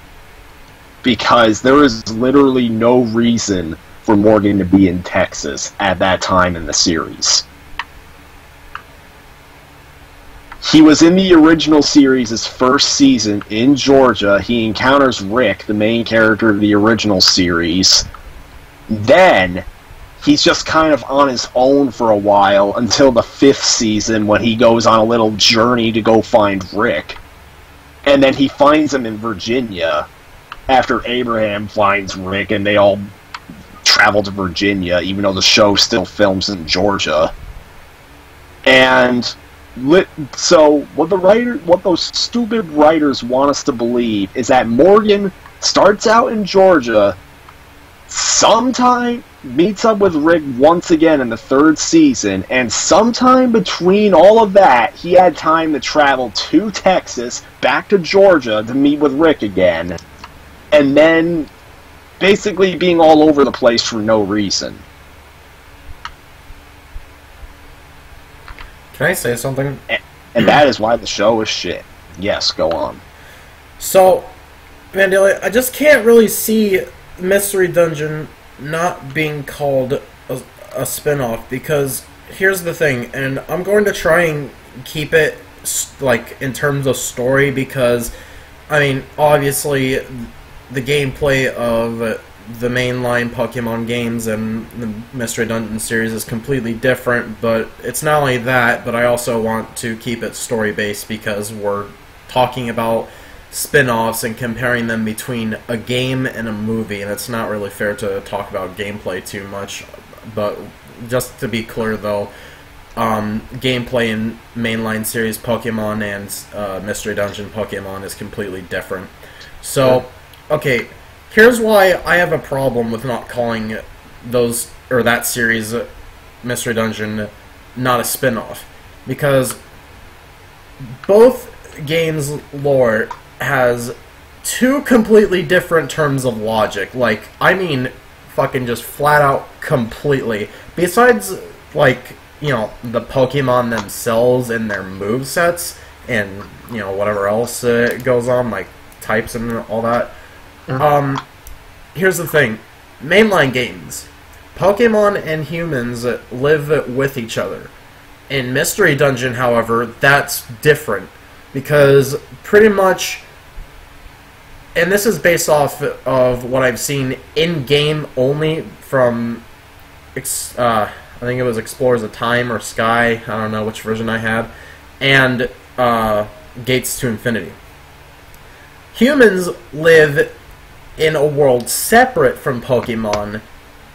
Because there was literally no reason for Morgan to be in Texas at that time in the series. He was in the original series' first season in Georgia. He encounters Rick, the main character of the original series. Then, he's just kind of on his own for a while until the 5th season when he goes on a little journey to go find Rick. And then he finds him in Virginia after Abraham finds Rick and they all travel to Virginia, even though the show still films in Georgia. And so what those stupid writers want us to believe is that Morgan starts out in Georgia, sometime meets up with Rick once again in the 3rd season, and sometime between all of that, he had time to travel to Texas, back to Georgia to meet with Rick again, and then basically being all over the place for no reason. Can I say something? And that is why the show is shit. Yes, go on. So, Mandela, I just can't really see Mystery Dungeon not being called a spin-off, because here's the thing, and I'm going to try and keep it like in terms of story, because I mean, obviously the gameplay of the mainline Pokemon games and the Mystery Dungeon series is completely different, but it's not only that, but I also want to keep it story-based because we're talking about spin-offs and comparing them between a game and a movie, and it's not really fair to talk about gameplay too much. But just to be clear though, gameplay in mainline series Pokemon and Mystery Dungeon Pokemon is completely different. So, okay, here's why I have a problem with not calling that series Mystery Dungeon not a spin-off, because both games' lore has two completely different terms of logic. Like, I mean, fucking just flat out completely. Besides, like, you know, the Pokemon themselves and theirmovesets and, you know, whatever else goes on, like types and all that. Here's the thing. Mainline games. Pokemon and humans live with each other. In Mystery Dungeon, however, that's different. Because pretty much, and this is based off of what I've seen in-game only from, I think it was Explorers of Time or Sky, I don't know which version I had, and Gates to Infinity. Humans live in a world separate from Pokemon,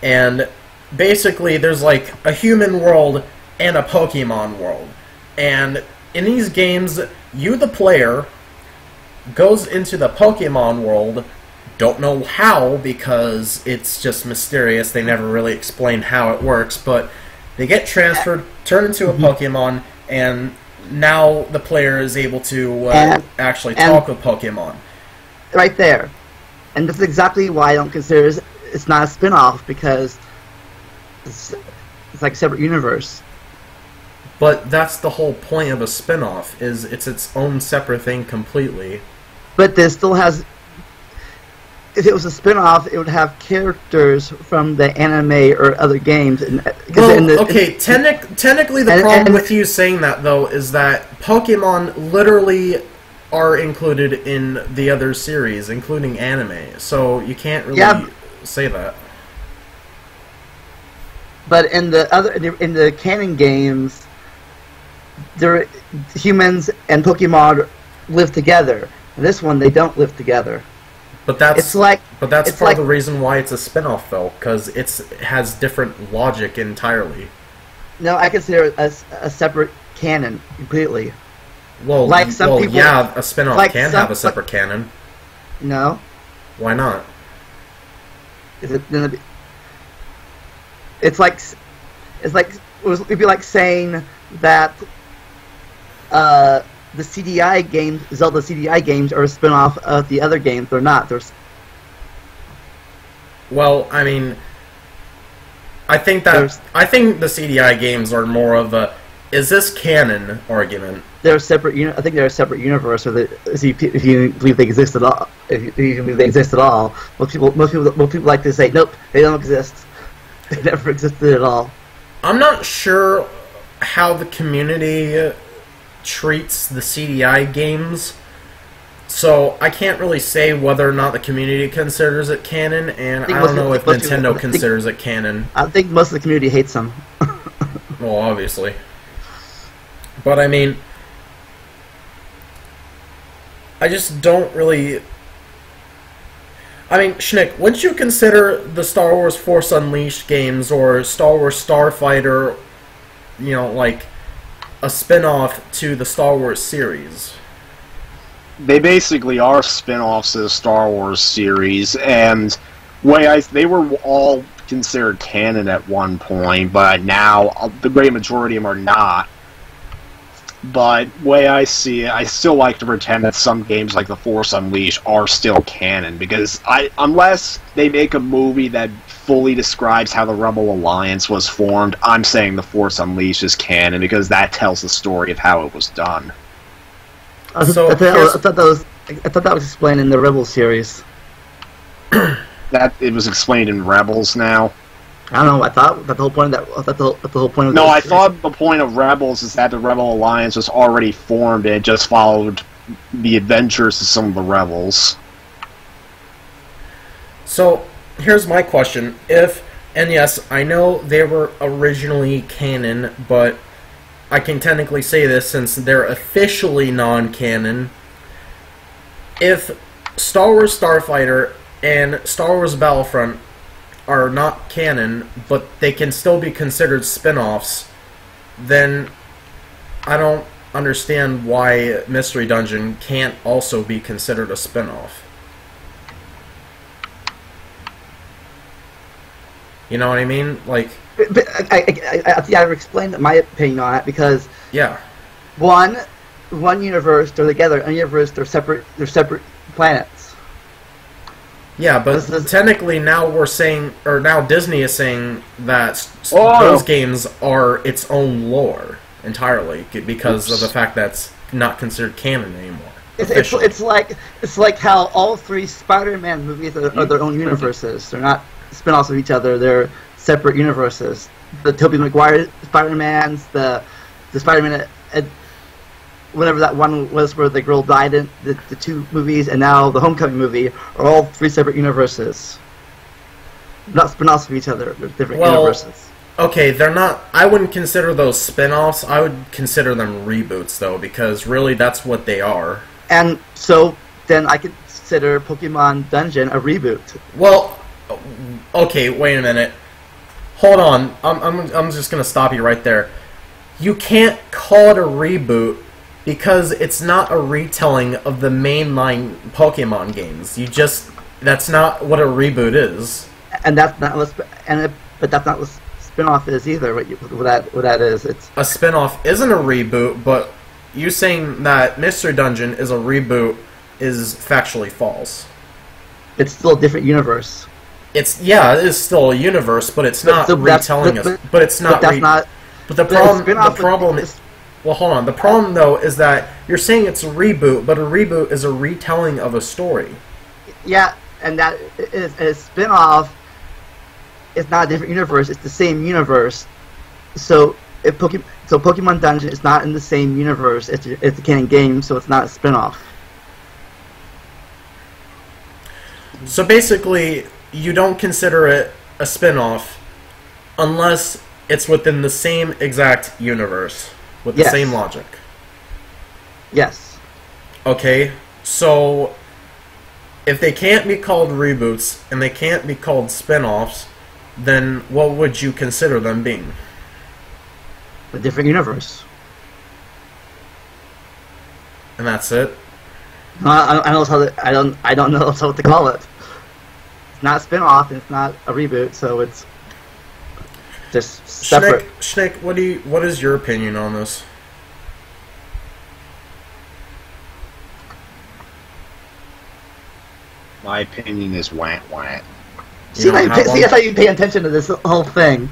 and basically there's like a human world and a Pokemon world. And in these games, you, the player, goes into the Pokemon world. Don't know how, because it's just mysterious. They never really explain how it works, but they get transferred, turn into a Pokemon, and now the player is able to actually talk with Pokemon. Right there. And that's exactly why I don't consider it's not a spin-off, because it's like a separate universe. But that's the whole point of a spin-off, is it's its own separate thing completely. But this still has... If it was a spin-off, it would have characters from the anime or other games. Technically the problem with you saying that, though, is that Pokemon literally are included in the other series, including anime. So you can't really say that. But in the canon games, humans and Pokemon live together. In this one, they don't live together. But that's part of the reason why it's a spin-off, though, because it has different logic entirely. No, I consider it a separate canon completely. Well, like some people, yeah, a spin-off can have a separate canon. No. Why not? It'd be like saying that the CDI games, Zelda CDI games, are a spin-off of the other games. They're not. Well, I mean, I think the CDI games are more of a is this canon argument. They're separate. I think they're a separate universe. Or if you believe they exist at all, if you believe they exist at all, most people like to say nope, they don't exist. They never existed at all. I'm not sure how the community treats the CDI games, so I can't really say whether or not the community considers it canon, and I don't know if Nintendo considers it canon. I think most of the community hates them. Well, obviously. But, I mean, I just don't really... I mean, Schnick, wouldn't you consider the Star Wars Force Unleashed games or Star Wars Starfighter, you know, like, a spin-off to the Star Wars series? They basically are spin-offs of the Star Wars series, and they were all considered canon at one point, but now the great majority of them are not. But way I see it, I still like to pretend that some games like The Force Unleashed are still canon, because unless they make a movie that fully describes how the Rebel Alliance was formed, I'm saying The Force Unleashed is canon, because that tells the story of how it was done. I thought that was explained in the Rebels series. That it was explained in Rebels now. I don't know. I thought that the whole point of that. The whole point of no, I thought the point of Rebels is that the Rebel Alliance was already formed and it just followed the adventures of some of the rebels. So here's my question: and yes, I know they were originally canon, but I can technically say this since they're officially non-canon. If Star Wars Starfighter and Star Wars Battlefront are not canon, but they can still be considered spin-offs, then I don't understand why Mystery Dungeon can't also be considered a spin-off. You know what I mean? Like, but I've explained my opinion on it because one universe they're together, another universe they're separate planets. Yeah, but technically now now Disney is saying that those games are its own lore entirely because of the fact that it's not considered canon anymore. It's like how all three Spider-Man movies are their own universes. They're not spin-offs of each other. They're separate universes. The Tobey Maguire Spider-Mans, the Spider-Man, whatever that one was where the girl died in, the two movies, and now the Homecoming movie are all three separate universes. Not spin-offs of each other. They're different universes. Okay, they're not... I wouldn't consider those spin-offs. I would consider them reboots, though, because really that's what they are. And so then I could consider Pokemon Dungeon a reboot. Well, okay, wait a minute. Hold on. I'm just going to stop you right there. You can't call it a reboot because it's not a retelling of the mainline Pokemon games. That's not what a reboot is. And that's not but that's not what spin-off is either. What that is, it's a spin-off isn't a reboot, but you saying that Mystery Dungeon is a reboot is factually false. It's still a different universe. It is still a universe, but it's not retelling us. But it's not. But the problem is. Well, hold on. The problem, though, is that you're saying it's a reboot, but a reboot is a retelling of a story. Yeah, and that is a spin-off. It's not a different universe. It's the same universe. So Pokemon Dungeon is not in the same universe. It's a canon game, so it's not a spin-off. So basically, you don't consider it a spin-off unless it's within the same exact universe. With the same logic. Yes. Okay, so if they can't be called reboots and they can't be called spin-offs, then what would you consider them being? A different universe. And that's it? I don't know what to call it. It's not a spin-off and it's not a reboot, so it's just separate. Schnick, what is your opinion on this? My opinion is wah-wah. See if I can pay attention to this whole thing.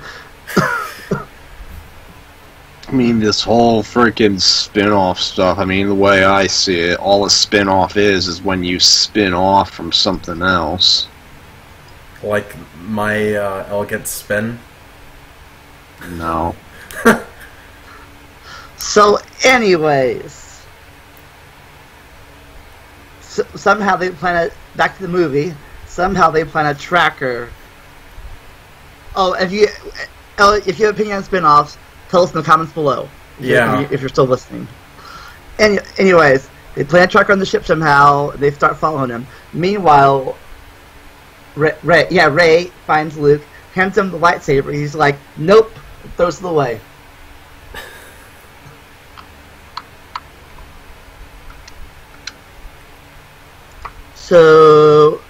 I mean, this whole freaking spin-off stuff, I mean, the way I see it, all a spin-off is when you spin off from something else. Like my elegant spin? No. So, anyways, somehow they plan back to the movie. Somehow they plan a tracker. Oh, if you have opinion on spin-offs, tell us in the comments below. If you're still listening. Anyways, they plan a tracker on the ship somehow. They start following him. Meanwhile, Ray finds Luke, hands him the lightsaber. He's like, nope, throws it away. So,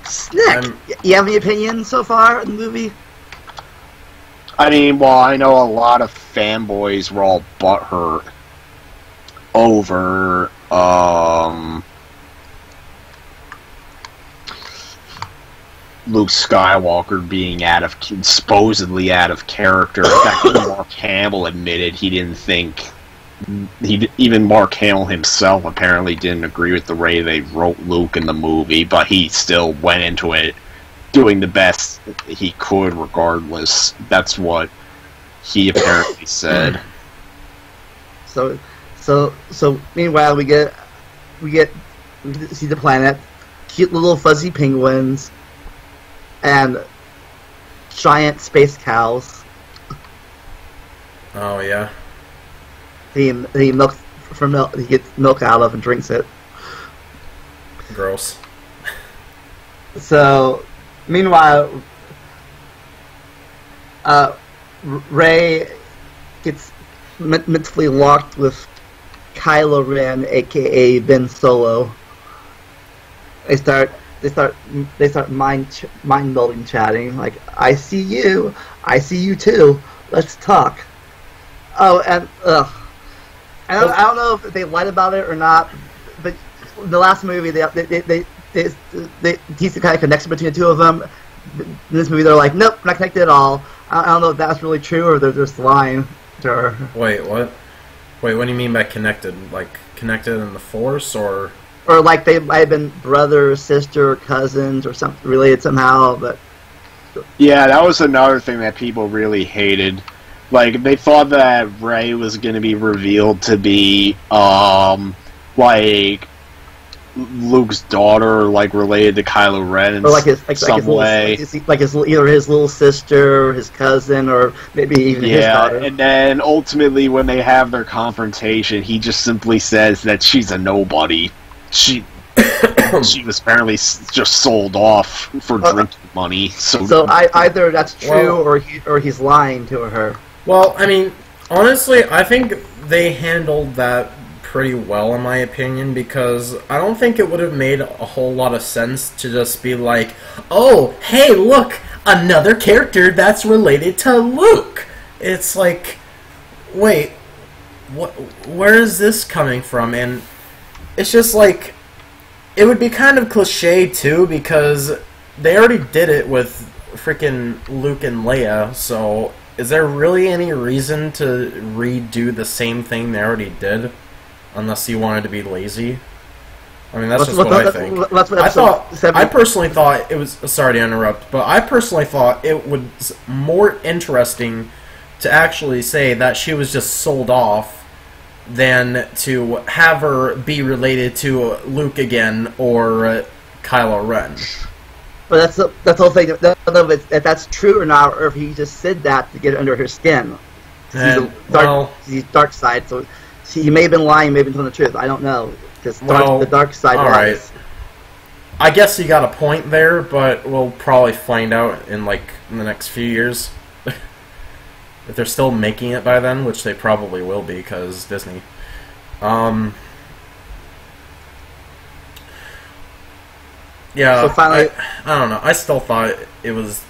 Snick, you have any opinions so far in the movie? I mean, well, I know a lot of fanboys were all butthurt over, Luke Skywalker being supposedly out of character. In fact, Mark Hamill admitted he didn't think... even Mark Hamill himself apparently didn't agree with the way they wrote Luke in the movie, but he still went into it doing the best he could regardless. That's what he apparently said. So meanwhile we get to see the planet, cute little fuzzy penguins, and giant space cows. Oh yeah. He gets milk out of and drinks it. Gross. So, meanwhile, Rey gets mentally locked with Kylo Ren, aka Ben Solo. They start mind building chatting. Like, I see you too. Let's talk. Oh, and I don't know if they lied about it or not, but in the last movie, he's the kind of connection between the two of them. In this movie, they're like, nope, not connected at all. I don't know if that's really true or they're just lying to her. Wait, what? Wait, what do you mean by connected? Like, connected in the Force, or...? Or like they might have been brother, sister, cousins, or something related somehow, but... Yeah, that was another thing that people really hated. Like, they thought that Rey was going to be revealed to be, like, Luke's daughter, like, related to Kylo Ren in some way. Either his little sister, or his cousin, or maybe even his daughter. Yeah, and then ultimately when they have their confrontation, he just simply says that she's a nobody. She was apparently just sold off for drinking money. So either that's true, or he's lying to her. Well, I mean, honestly, I think they handled that pretty well, in my opinion, because I don't think it would have made a whole lot of sense to just be like, oh, hey, look, another character that's related to Luke. It's like, wait, where is this coming from? And it's just like, it would be kind of cliche, too, because they already did it with freaking Luke and Leia, so... Is there really any reason to redo the same thing they already did? Unless you wanted to be lazy? I mean, that's just what I think. I personally thought it was... Sorry to interrupt, but I personally thought it was more interesting to actually say that she was just sold off than to have her be related to Luke again or Kylo Ren. But that's the whole thing. I don't know if that's true or not, or if he just said that to get under her skin. He's dark side, so he may have been lying, may have been telling the truth. I don't know. Because the dark side lies. Right. I guess you got a point there, but we'll probably find out in the next few years. If they're still making it by then, which they probably will be, because Disney. Yeah, so finally, I don't know. I still thought it was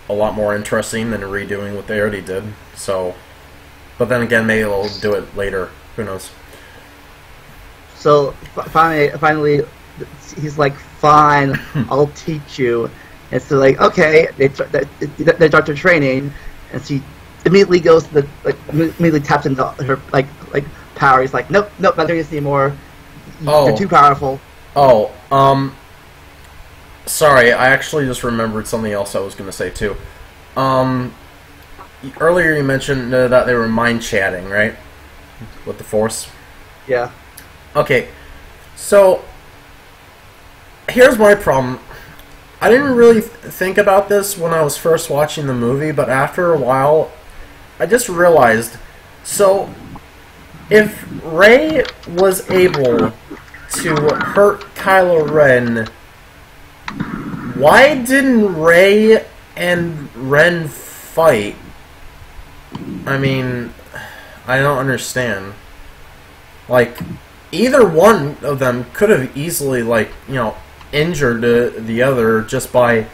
a lot more interesting than redoing what they already did. So, but then again, maybe they'll do it later. Who knows? So finally, he's like, "Fine, I'll teach you." And so, like, okay, they start their training, and she immediately goes to the, like, immediately taps into her, like power. He's like, nope, not doing this anymore. You're too powerful. Oh, sorry, I actually just remembered something else I was going to say, too. Earlier you mentioned that they were mind chatting, right? With the Force? Yeah. Okay, so here's my problem. I didn't really think about this when I was first watching the movie, but after a while, I just realized, so if Rey was able to hurt Kylo Ren, why didn't Rey and Ren fight? I mean, I don't understand. Like, either one of them could have easily, like, injured the other just by,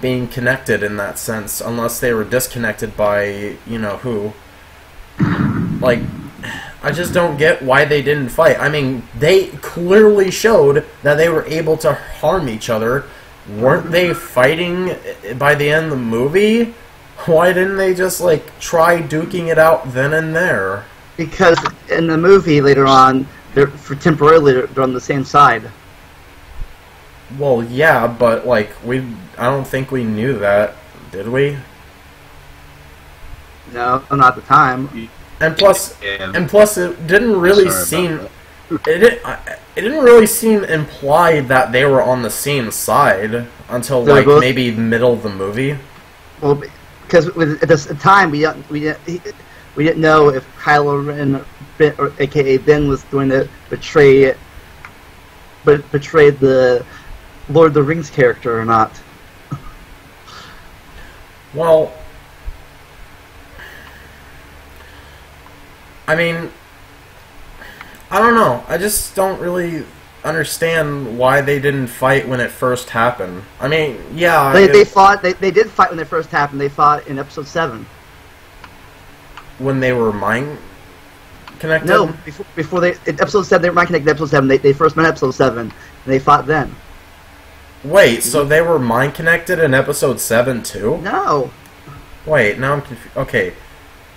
being connected in that sense, unless they were disconnected by, who. Like, I just don't get why they didn't fight. I mean, they clearly showed that they were able to harm each other. Weren't they fighting by the end of the movie? Why didn't they just, like, try duking it out then and there? Because in the movie later on, temporarily they're on the same side. Well, yeah, but, like, I don't think we knew that, did we? No, not at the time. And plus, it didn't really seem it didn't really seem implied that they were on the same side until like maybe the middle of the movie. Well, because at this time we didn't know if Kylo Ren, or AKA Ben, was going to betray the Lord of the Rings character or not. Well, I mean, I don't know. I just don't really understand why they didn't fight when it first happened. I mean, yeah, they fought. They did fight when it first happened. They fought in Episode 7. When they were mind connected. No, before they in Episode 7 they were mind connected. Episode 7 they first met Episode 7 and they fought then. Wait, so they were mind connected in Episode 7 too? No. Wait, now I'm confused. Okay.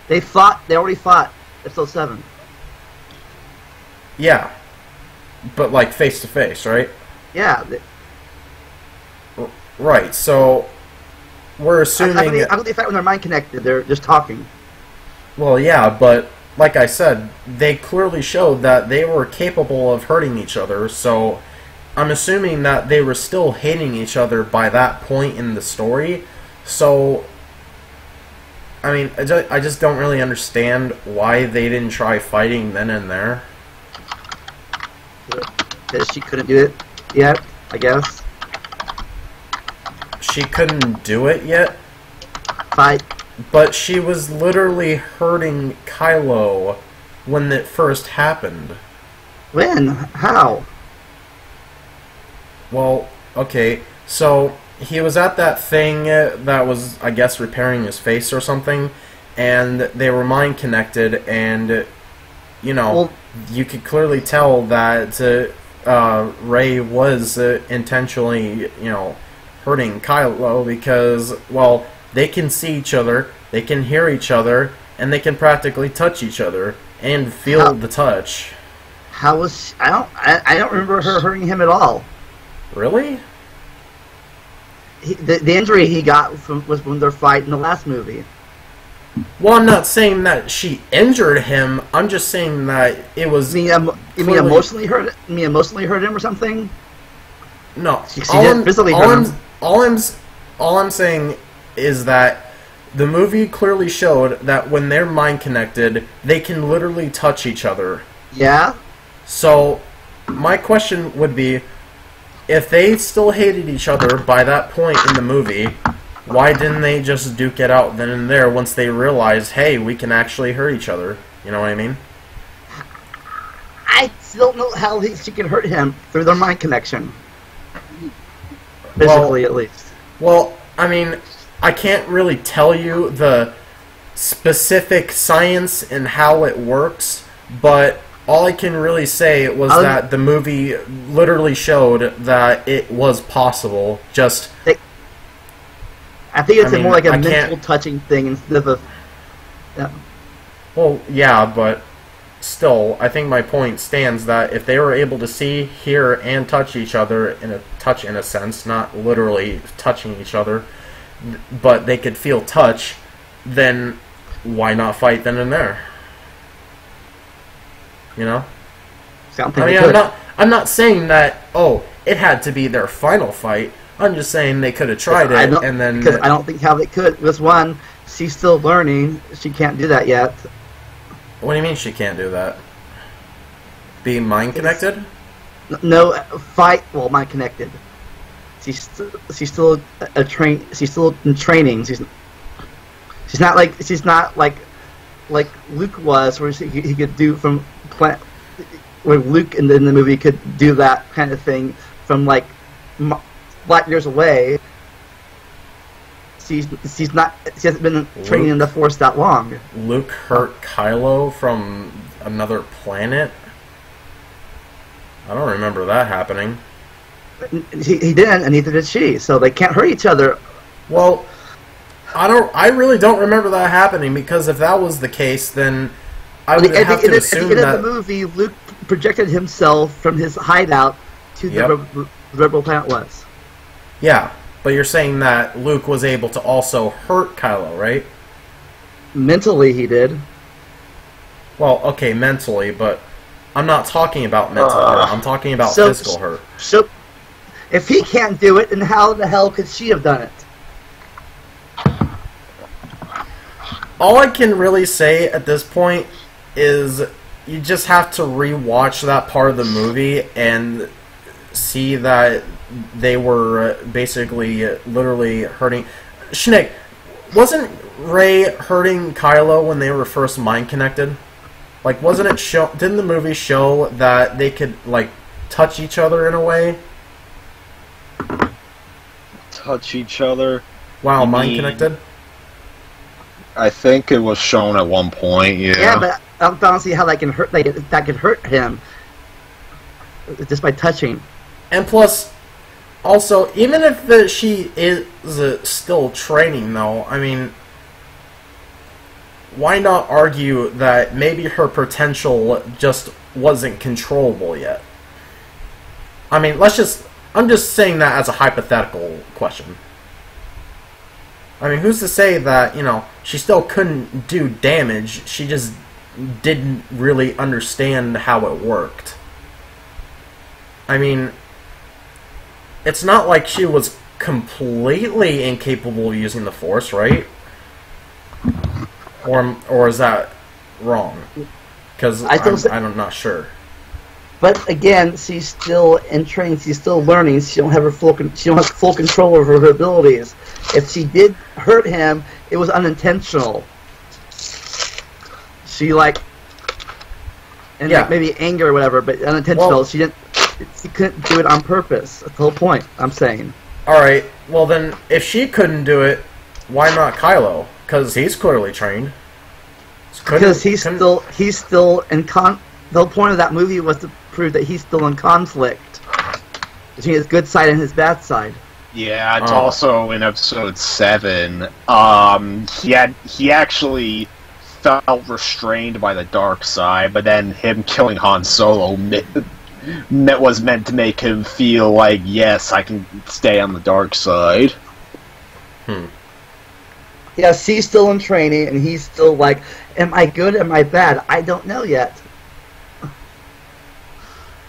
They fought. They already fought Episode 7. Yeah. But, like, face to face, right? Yeah. Right, so we're assuming... I don't think when they're mind connected, they're just talking. Well, yeah, but, like I said, they clearly showed that they were capable of hurting each other, so I'm assuming that they were still hating each other by that point in the story, so... I mean, I just don't really understand why they didn't try fighting then and there. Because she couldn't do it yet, I guess. She couldn't do it yet? Fight. But she was literally hurting Kylo when it first happened. When? How? Well, okay, so he was at that thing that was, I guess, repairing his face or something, and they were mind connected, and, you could clearly tell that Rey was intentionally, hurting Kylo because, well, they can see each other, they can hear each other, and they can practically touch each other and feel the touch. How was I don't remember her hurting him at all. Really? The injury he got was from their fight in the last movie. Well, I'm not saying that she injured him. I'm just saying that it was. You mean emotionally hurt? You mean emotionally hurt him or something? No. She didn't physically hurt him. All I'm saying is that the movie clearly showed that when they're mind connected, they can literally touch each other. Yeah. So, my question would be, if they still hated each other by that point in the movie, why didn't they just duke it out then and there once they realized, hey, we can actually hurt each other? You know what I mean? I still don't know how she can hurt him through their mind connection. Physically, at least. Well, I mean, I can't really tell you the specific science and how it works, but all I can really say was that the movie literally showed that it was possible. Just, I think it's more like a mental touching thing instead of a. Yeah. Well, yeah, but still, I think my point stands that if they were able to see, hear, and touch each other in a sense, not literally touching each other, but they could feel touch, then why not fight then and there? You know? I mean, I'm not saying that, oh, it had to be their final fight. I'm just saying they could have tried it, and then... Because I don't think how they could. Because one, she's still learning. She can't do that yet. What do you mean she can't do that? Be mind connected? No, fight. Well, mind connected. She's still She's still in training. She's not like Luke was, where he could do from where Luke in the movie could do that kind of thing from like light years away. She hasn't been training in the Force that long. Luke hurt Kylo from another planet? I don't remember that happening. He didn't, and neither did she. So they can't hurt each other. Well, I really don't remember that happening, because if that was the case, then I would have to assume that... In the movie, Luke projected himself from his hideout to the rebel planet was. Yeah. But you're saying that Luke was able to also hurt Kylo, right? Mentally, he did. Well, okay, mentally, but I'm not talking about mental hurt. I'm talking about physical hurt. So, if he can't do it, then how the hell could she have done it? All I can really say at this point is you just have to rewatch that part of the movie and see that they were basically literally hurting. Schnick, wasn't Rey hurting Kylo when they were first mind connected? Like, wasn't it show? Didn't the movie show that they could like touch each other in a way? Touch each other? Wow, mind connected. I think it was shown at one point. Yeah. Yeah, but I don't see how that can hurt. That could hurt him just by touching. And plus, also, even if she is still training, though, I mean, why not argue that maybe her potential just wasn't controllable yet? I mean, I'm just saying that as a hypothetical question. I mean, who's to say that, you know, she still couldn't do damage, she just didn't really understand how it worked. I mean... It's not like she was completely incapable of using the Force, right? Or is that wrong? Because I'm not sure. But again, she's still in training. She's still learning. She don't have full control over her abilities. If she did hurt him, it was unintentional. She like maybe anger or whatever, but unintentional. Well, she couldn't do it on purpose. That's the whole point, I'm saying. Alright, well then, if she couldn't do it, why not Kylo? Because he's clearly trained. Because he's still in the whole point of that movie was to prove that he's still in conflict between his good side and his bad side. Yeah, it's also in episode 7. He actually felt restrained by the dark side, but then him killing Han Solo was meant to make him feel like, yes, I can stay on the dark side. Yes, he's still in training, and he's still like, am I good, am I bad? I don't know yet.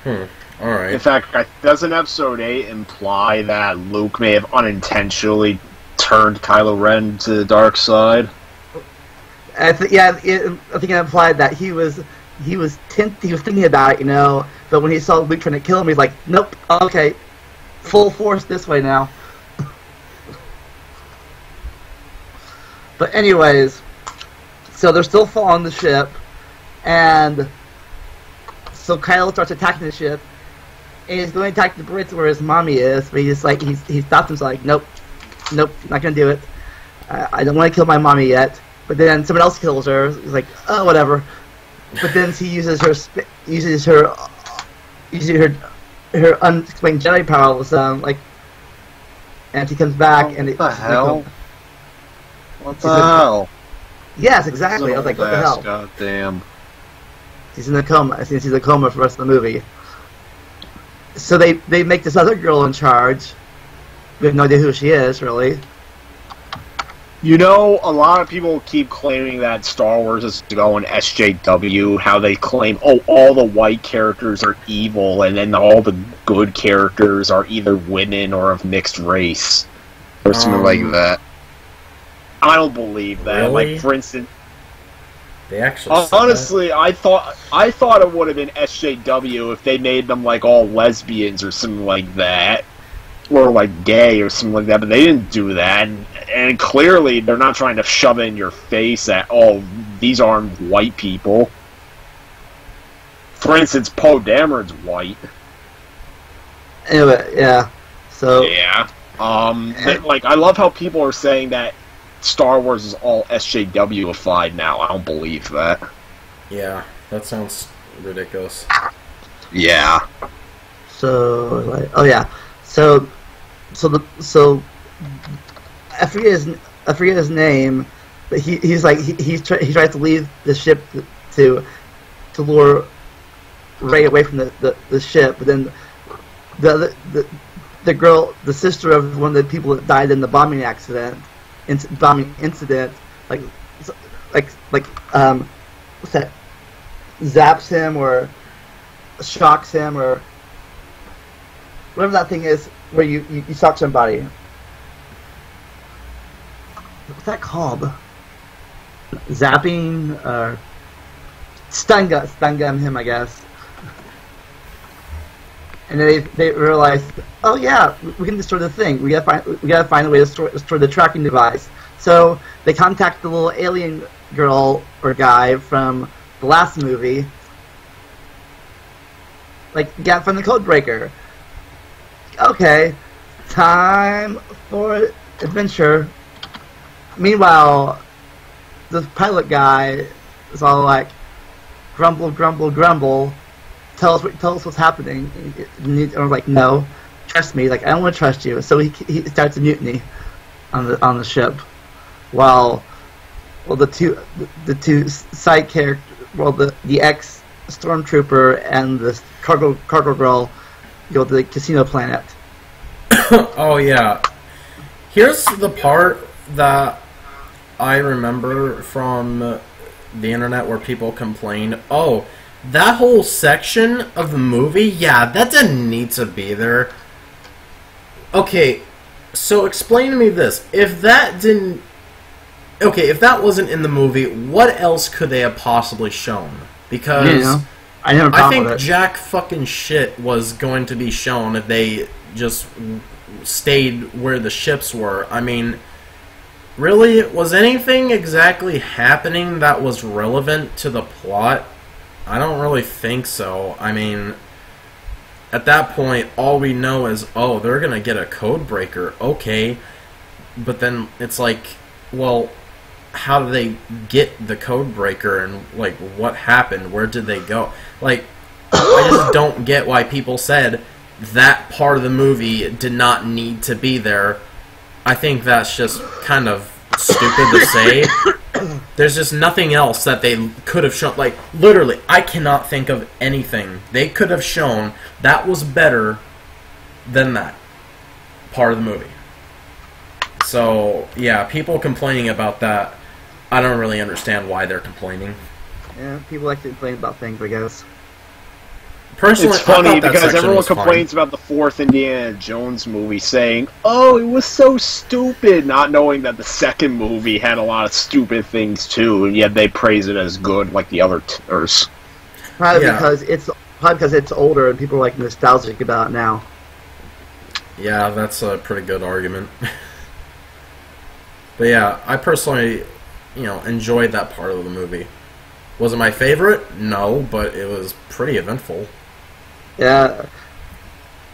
Alright. In fact, doesn't episode 8 imply that Luke may have unintentionally turned Kylo Ren to the dark side? I think it implied that he was thinking about it, you know, but when he saw Luke trying to kill him, he's like, nope, okay, full force this way now. But anyways, so they're still following the ship, and so Kylo starts attacking the ship, and he's going to attack the bridge where his mommy is, but he's like, he stops himself like, nope, not gonna do it. I don't want to kill my mommy yet. But then someone else kills her. He's like, oh, whatever. But then he uses uses her unexplained Jedi power all of a sudden, like, and she comes back and what the hell? Like, what the hell? Yes, exactly. I was like, what the hell? God damn. She's in a coma. I think she's in a coma for the rest of the movie. So they make this other girl in charge. We have no idea who she is, really. You know, a lot of people keep claiming that Star Wars is going SJW, how they claim, oh, all the white characters are evil, and then all the good characters are either women or of mixed race, or something like that. I don't believe that. Really? Like, for instance, they actually honestly, I thought it would have been SJW if they made them like all lesbians or something like that, or like gay or something like that. But they didn't do that, and clearly they're not trying to shove it in your face that oh, these aren't white people. For instance, Poe Dameron's white. Anyway, yeah. So yeah, like I love how people are saying that Star Wars is all SJW-ified now. I don't believe that. Yeah, that sounds ridiculous. Yeah. So, like, oh yeah. So I forget his name, but he tries to leave the ship to lure Rey away from the ship, but then the girl, the sister of one of the people that died in the bombing incident, like what's that? Zaps him or shocks him or whatever that thing is where you shock somebody. What's that called? Zapping or stun gun him, I guess. And they realize, oh yeah, we can destroy the thing. We gotta find a way to destroy the tracking device. So they contact the little alien girl or guy from the last movie. Like, get from the code breaker. Okay, time for adventure. Meanwhile, the pilot guy is all like, grumble, grumble, grumble. Tell us what's happening. And we're like, no, trust me. Like, I don't want to trust you. So he starts a mutiny on the ship, while the two side characters, the ex stormtrooper and the cargo girl go to the casino planet. Oh yeah, here's the part that I remember from the internet where people complained, oh, that whole section of the movie, yeah, that didn't need to be there. Okay, so explain to me this. If that wasn't in the movie, what else could they have possibly shown? Because I think jack fucking shit was going to be shown if they just stayed where the ships were. I mean, really, was anything exactly happening that was relevant to the plot? I don't really think so. I mean, at that point, all we know is, oh, they're gonna get a code breaker. Okay. But then it's like, well, how do they get the code breaker, and, like, what happened? Where did they go? Like, I just don't get why people said that part of the movie did not need to be there. I think that's just kind of stupid to say. There's just nothing else that they could have shown. Like, literally, I cannot think of anything they could have shown that was better than that part of the movie. So, yeah, people complaining about that, I don't really understand why they're complaining. Yeah, people like to complain about things, I guess. Personally, it's funny because everyone complains about the fourth Indiana Jones movie, saying, oh, it was so stupid, not knowing that the second movie had a lot of stupid things too, and yet they praise it as good like the other twos. Probably because it's older and people are like nostalgic about it now. Yeah, that's a pretty good argument. But yeah, I personally, enjoyed that part of the movie. Was it my favorite? No, but it was pretty eventful. Yeah,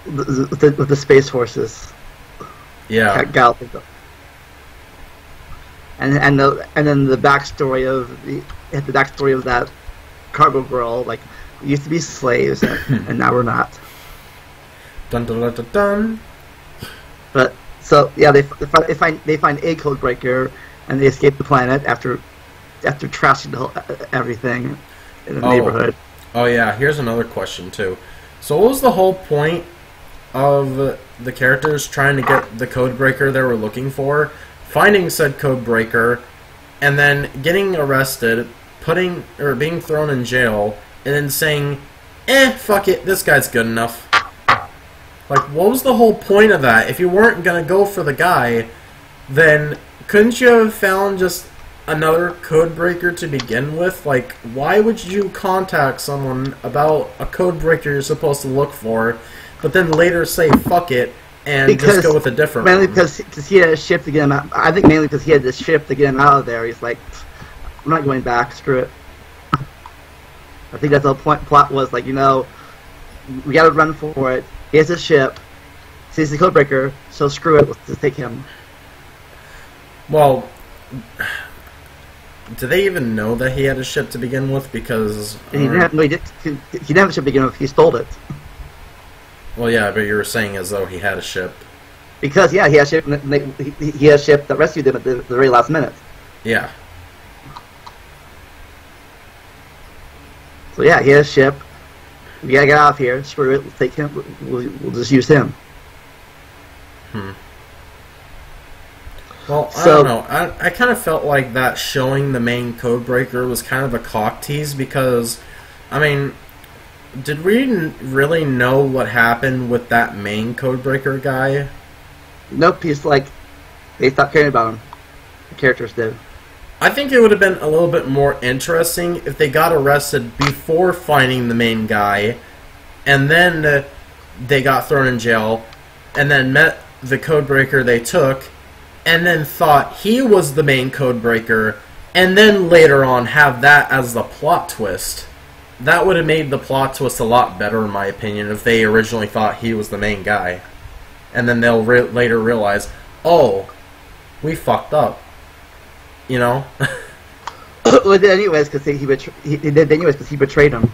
with the space horses. Yeah. And then the backstory of that cargo girl, like We used to be slaves, and now we're not. Dun dun dun dun dun. But so yeah, they find a code breaker, and they escape the planet after trashing everything in the neighborhood. Oh yeah, here's another question too. So what was the whole point of the characters trying to get the code breaker they were looking for, finding said code breaker, and then getting arrested, being thrown in jail, and then saying, fuck it, this guy's good enough. Like, what was the whole point of that? If you weren't gonna go for the guy, then couldn't you have found just another code breaker to begin with? Like, why would you contact someone about a code breaker you're supposed to look for, but then later say fuck it and just go with a different mainly one? because he had a ship to get him out. I think mainly because he had this ship to get him out of there. He's like, I'm not going back. Screw it. I think that's the plot was, like, we gotta run for it. He has a ship. Sees the code breaker, so screw it. Let's just take him. Well, do they even know that he had a ship to begin with? Because he didn't have a ship to begin with. He stole it. Well, yeah, but you were saying as though he had a ship. Because he had a ship. He had a ship that rescued him at the very last minute. Yeah. So yeah, he has a ship. We gotta get out of here. Screw it. Let's take him. We'll just use him. Well, I don't know. I kind of felt like that showing the main code breaker was kind of a cock tease because, I mean, did we really know what happened with that main code breaker guy? Nope. He's like, they stopped caring about him. The characters did. I think it would have been a little bit more interesting if they got arrested before finding the main guy, and then they got thrown in jail, and then met the code breaker they took, and then thought he was the main code breaker, and then later on have that as the plot twist. That would have made the plot twist a lot better, in my opinion, if they originally thought he was the main guy. And then they'll later realize, oh, we fucked up. You know? Well, anyways, because he betrayed him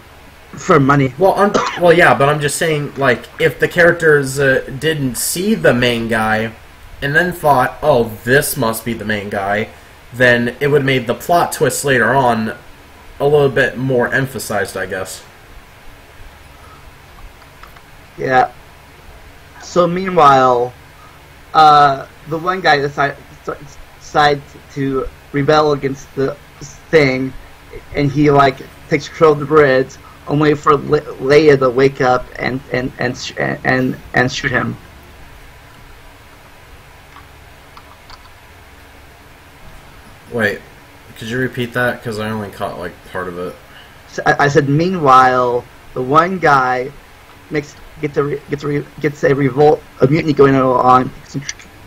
for money. Well, yeah, but I'm just saying, like, if the characters didn't see the main guy and then thought, oh, this must be the main guy, then it would have made the plot twist later on a little bit more emphasized, I guess. Yeah. So meanwhile, the one guy decided to rebel against the thing, and he takes control of the bridge, only for Leia to wake up and shoot him. Wait, could you repeat that? Because I only caught part of it. So I said, meanwhile, the one guy gets a revolt, a mutiny going on,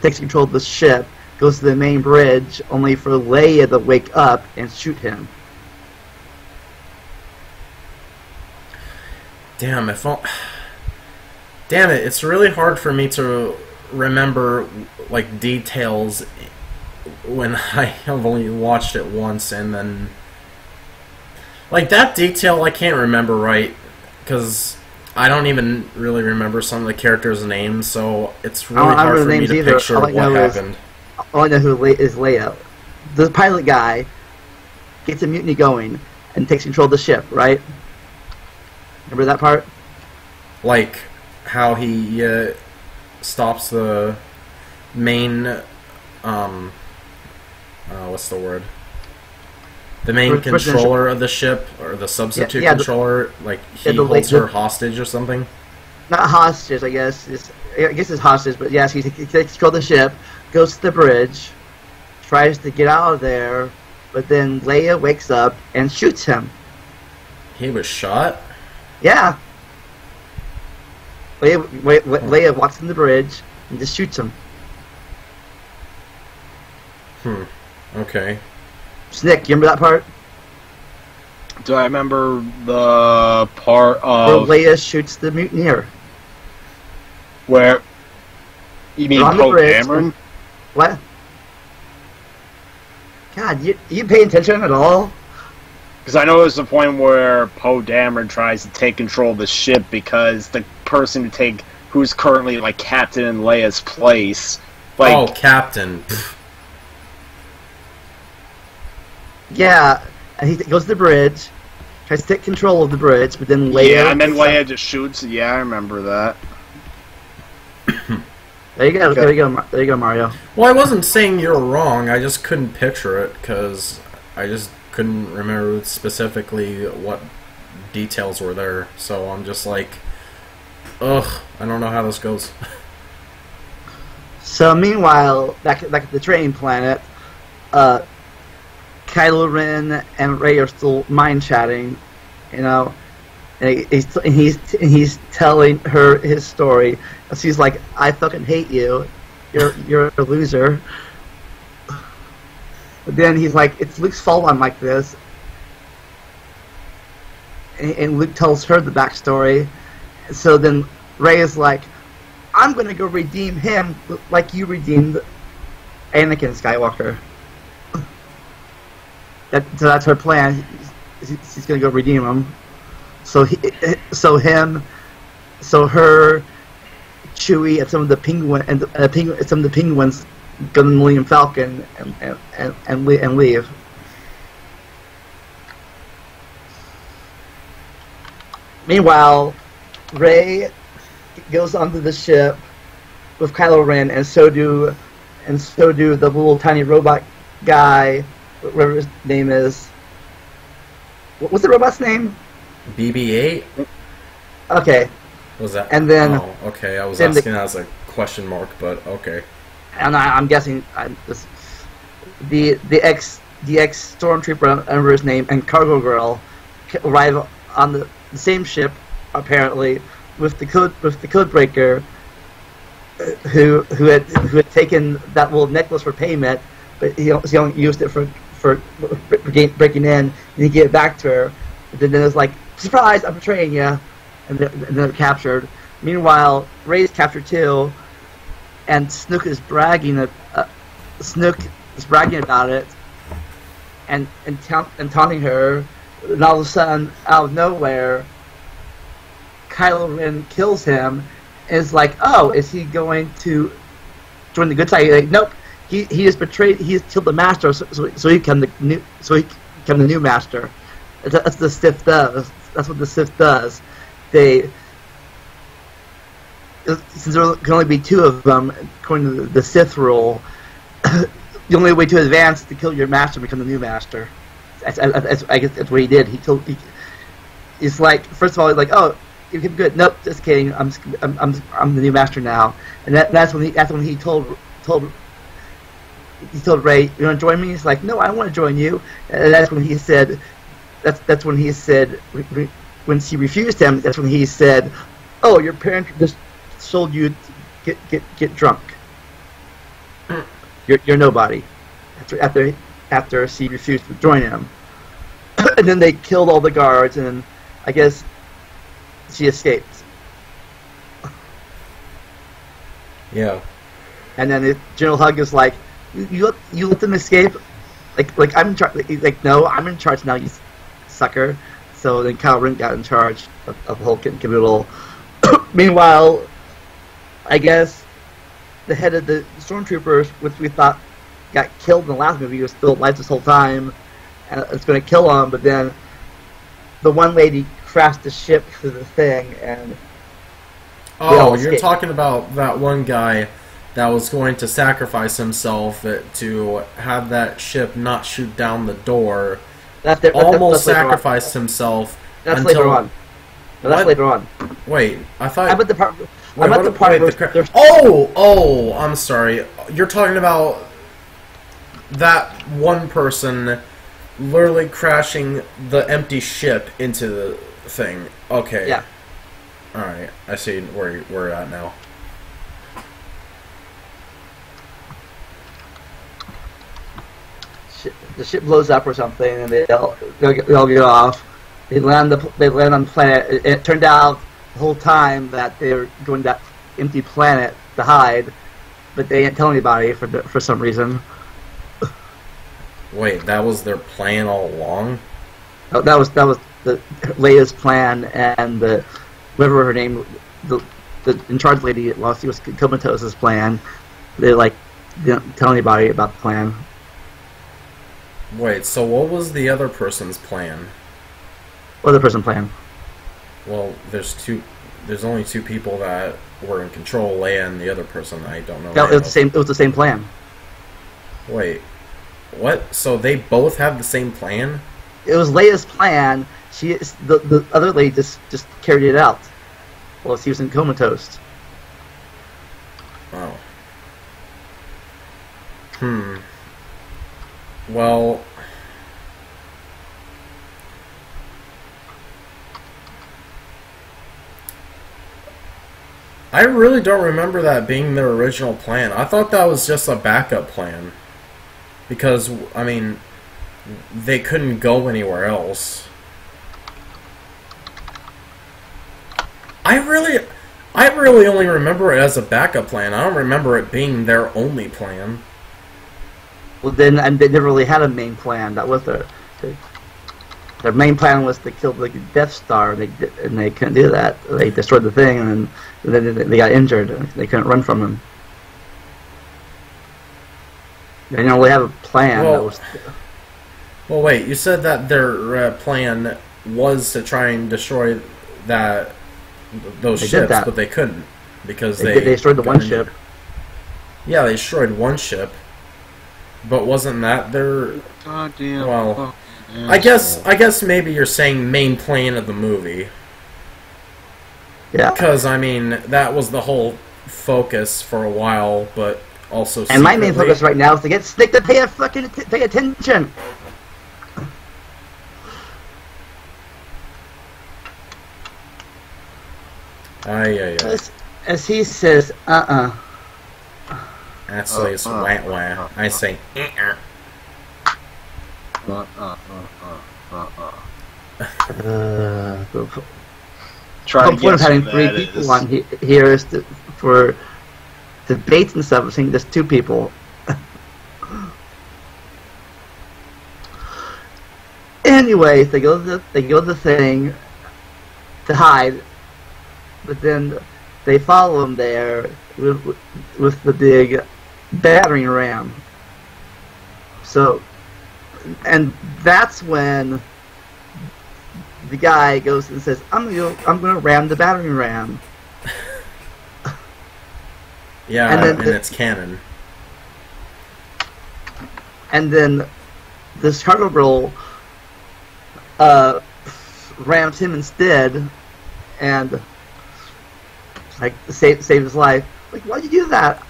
takes control of the ship, goes to the main bridge, only for Leia to wake up and shoot him. Damn, damn it, it's really hard for me to remember, details when I have only watched it once, and then... that detail I can't remember right, because I don't even really remember some of the characters' names, so it's really hard for me to picture what happened. All I know who is Leia. The pilot guy gets a mutiny going and takes control of the ship, right? Remember that part? Like how he stops the main, what's the word? The main controller of the ship, or the substitute controller, he holds her hostage or something? Not hostage, I guess. I guess it's hostage, but yes, he takes control of the ship, goes to the bridge, tries to get out of there, but then Leia wakes up and shoots him. He was shot? Yeah. Leia walks in the bridge and just shoots him. Okay. Snick, you remember that part? Do I remember the part of... where Leia shoots the mutineer. Where... You mean Poe Dameron? What? God, you pay attention at all? Because I know there's a point where Poe Dameron tries to take control of the ship because the person who's currently like captain in Leia's place. Like, oh, captain. Yeah, and he goes to the bridge, tries to take control of the bridge, but then Leia... Yeah, and then Leia just shoots. Yeah, I remember that. There you go, there you go, Mario. Well, I wasn't saying you're wrong, I just couldn't picture it, because I just couldn't remember specifically what details were there, so I'm just like, ugh, I don't know how this goes. So meanwhile, back at the training planet, Kylo Ren and Rey are still mind chatting, you know, and he's telling her his story. And she's like, "I fucking hate you. You're a loser." But then he's like, "It's Luke's fault I'm like this." And Luke tells her the backstory. So then Rey is like, "I'm gonna go redeem him like you redeemed Anakin Skywalker." So that's her plan. She's gonna go redeem him. So her, Chewie, and some of the penguins go to the Millennium Falcon and leave. Meanwhile, Rey goes onto the ship with Kylo Ren, and so do the little tiny robot guy, whatever his name is. What's the robot's name? BB-8? Okay. What was that? And then... Oh, okay, I was asking that as a question mark, but okay. And I'm guessing the ex stormtrooper, I don't remember his name, and Cargo Girl arrive on the same ship, apparently, with the code breaker, who had taken that little necklace for payment, but he only used it for breaking in, and he gave it back to her. But then it was like, surprise, I'm betraying you, and they're captured. Meanwhile, Rey's captured too, and Snook is bragging about it, and taunting her. And all of a sudden, out of nowhere, Kylo Ren kills him, and is like, "Oh, is he going to join the good side?" Like, nope. He has betrayed. He has killed the master, so he become the new master. That's what the Sith does. That's what the Sith does. Since there can only be two of them, according to the Sith rule, the only way to advance is to kill your master and become the new master. I guess that's what he did. He's like, first of all, he's like, "Oh, you became good." Nope, just kidding. I'm the new master now. And that's when he told Rey, "You want to join me?" He's like, "No, I don't want to join you." And that's when he said, when she refused him, that's when he said, "Oh, your parents just sold you to get drunk. You're nobody." After she refused to join him, and then they killed all the guards, and I guess she escaped. Yeah. And then General Hug is like, You let them escape? Like I'm in charge. Like, no, I'm in charge now, you sucker. So then Kylo Ren got in charge of the whole kit and caboodle. Meanwhile, I guess the head of the stormtroopers, which we thought got killed in the last movie, was still alive this whole time, and it's going to kill him. But then the one lady crashed the ship through the thing, and you're talking about that one guy that was going to sacrifice himself to have that ship not shoot down the door. Almost sacrificed himself. That's until... later on. No, that's later on. Wait, I thought... I'm at the part where... Oh, I'm sorry. You're talking about that one person literally crashing the empty ship into the thing. Okay. Yeah. Alright, I see where we're at now. The ship blows up or something, and they all get off. They land on the planet. It turned out the whole time that they were going to that empty planet to hide, but they didn't tell anybody for some reason. Wait, that was their plan all along? That was the Leia's plan, and whoever her name, the in charge lady, while she was Comatose's plan, they didn't tell anybody about the plan. Wait, so what was the other person's plan? What other person's plan? Well, there's only two people that were in control, Leia and the other person. I don't know. No, it was the same plan. Wait, what? So they both have the same plan? It was Leia's plan. The other lady just carried it out while she was in comatose. Oh. Well, I really don't remember that being their original plan. I thought that was just a backup plan. Because, I mean, they couldn't go anywhere else. I really only remember it as a backup plan. I don't remember it being their only plan. Well, then, and they never really had a main plan. That was their main plan was to kill the Death Star, and they couldn't do that. They destroyed the thing, and then they got injured. They couldn't run from him. They didn't really have a plan. Well, wait. You said that their plan was to try and destroy those ships, but they couldn't because they destroyed the one ship. Yeah, they destroyed one ship, but wasn't that their? Goddamn. Well, I guess maybe you're saying main plan of the movie. Yeah. Because I mean that was the whole focus for a while, but also. And my main focus right now is to get Snick to pay attention. As he says, Actually, it's wah. I say, Try the point of having three people on here is for debates and stuff. I'm saying there's two people. Anyway, they go to the thing to hide, but then they follow him there with the big battering ram. So, and that's when the guy goes and says, "I'm gonna ram the battering ram." Yeah, and it's canon. And then this cargo girl rams him instead, and save his life. Like, why'd you do that?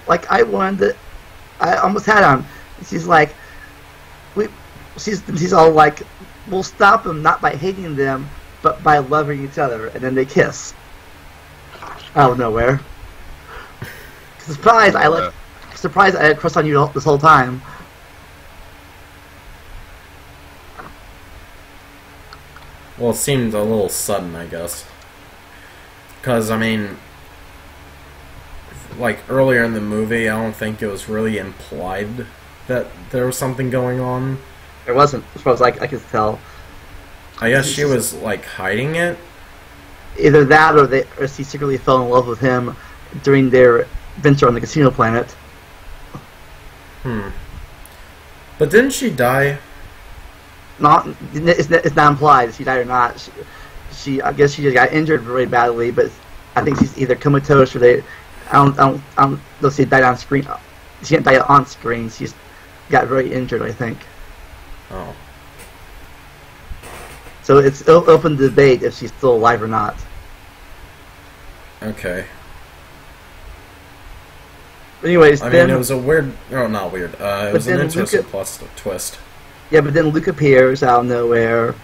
Like, I almost had him. And she's like, she's all like, we'll stop them not by hating them, but by loving each other. And then they kiss out of nowhere. Surprised I had crushed on you this whole time. Well, it seemed a little sudden, I guess. Because, I mean, like, earlier in the movie, I don't think it was really implied that there was something going on. There wasn't, as far as I could tell. I guess she was, like, hiding it? Either that, or she secretly fell in love with him during their adventure on the casino planet. But didn't she die? It's not implied if she died or not. I guess she just got injured very badly, but I think she's either comatose or I don't know if she died on screen. She didn't die on screen. She just got very injured, I think. Oh. So it's open to debate if she's still alive or not. Okay. Anyways, I mean, it was a weird... Oh, not weird. It was an interesting twist. Yeah, but then Luke appears out of nowhere.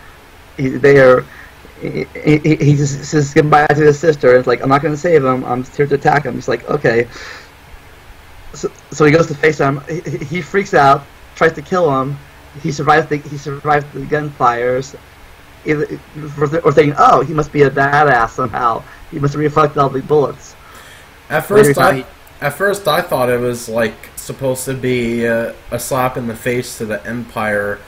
He just says goodbye to his sister. And it's like, I'm not going to save him. I'm here to attack him. He's like, okay. So he goes to face him. He freaks out, tries to kill him. He survives the gunfires. Or thinking, oh, he must be a badass somehow. He must have reflected all the bullets. At first, I thought it was like supposed to be a slap in the face to the Empire,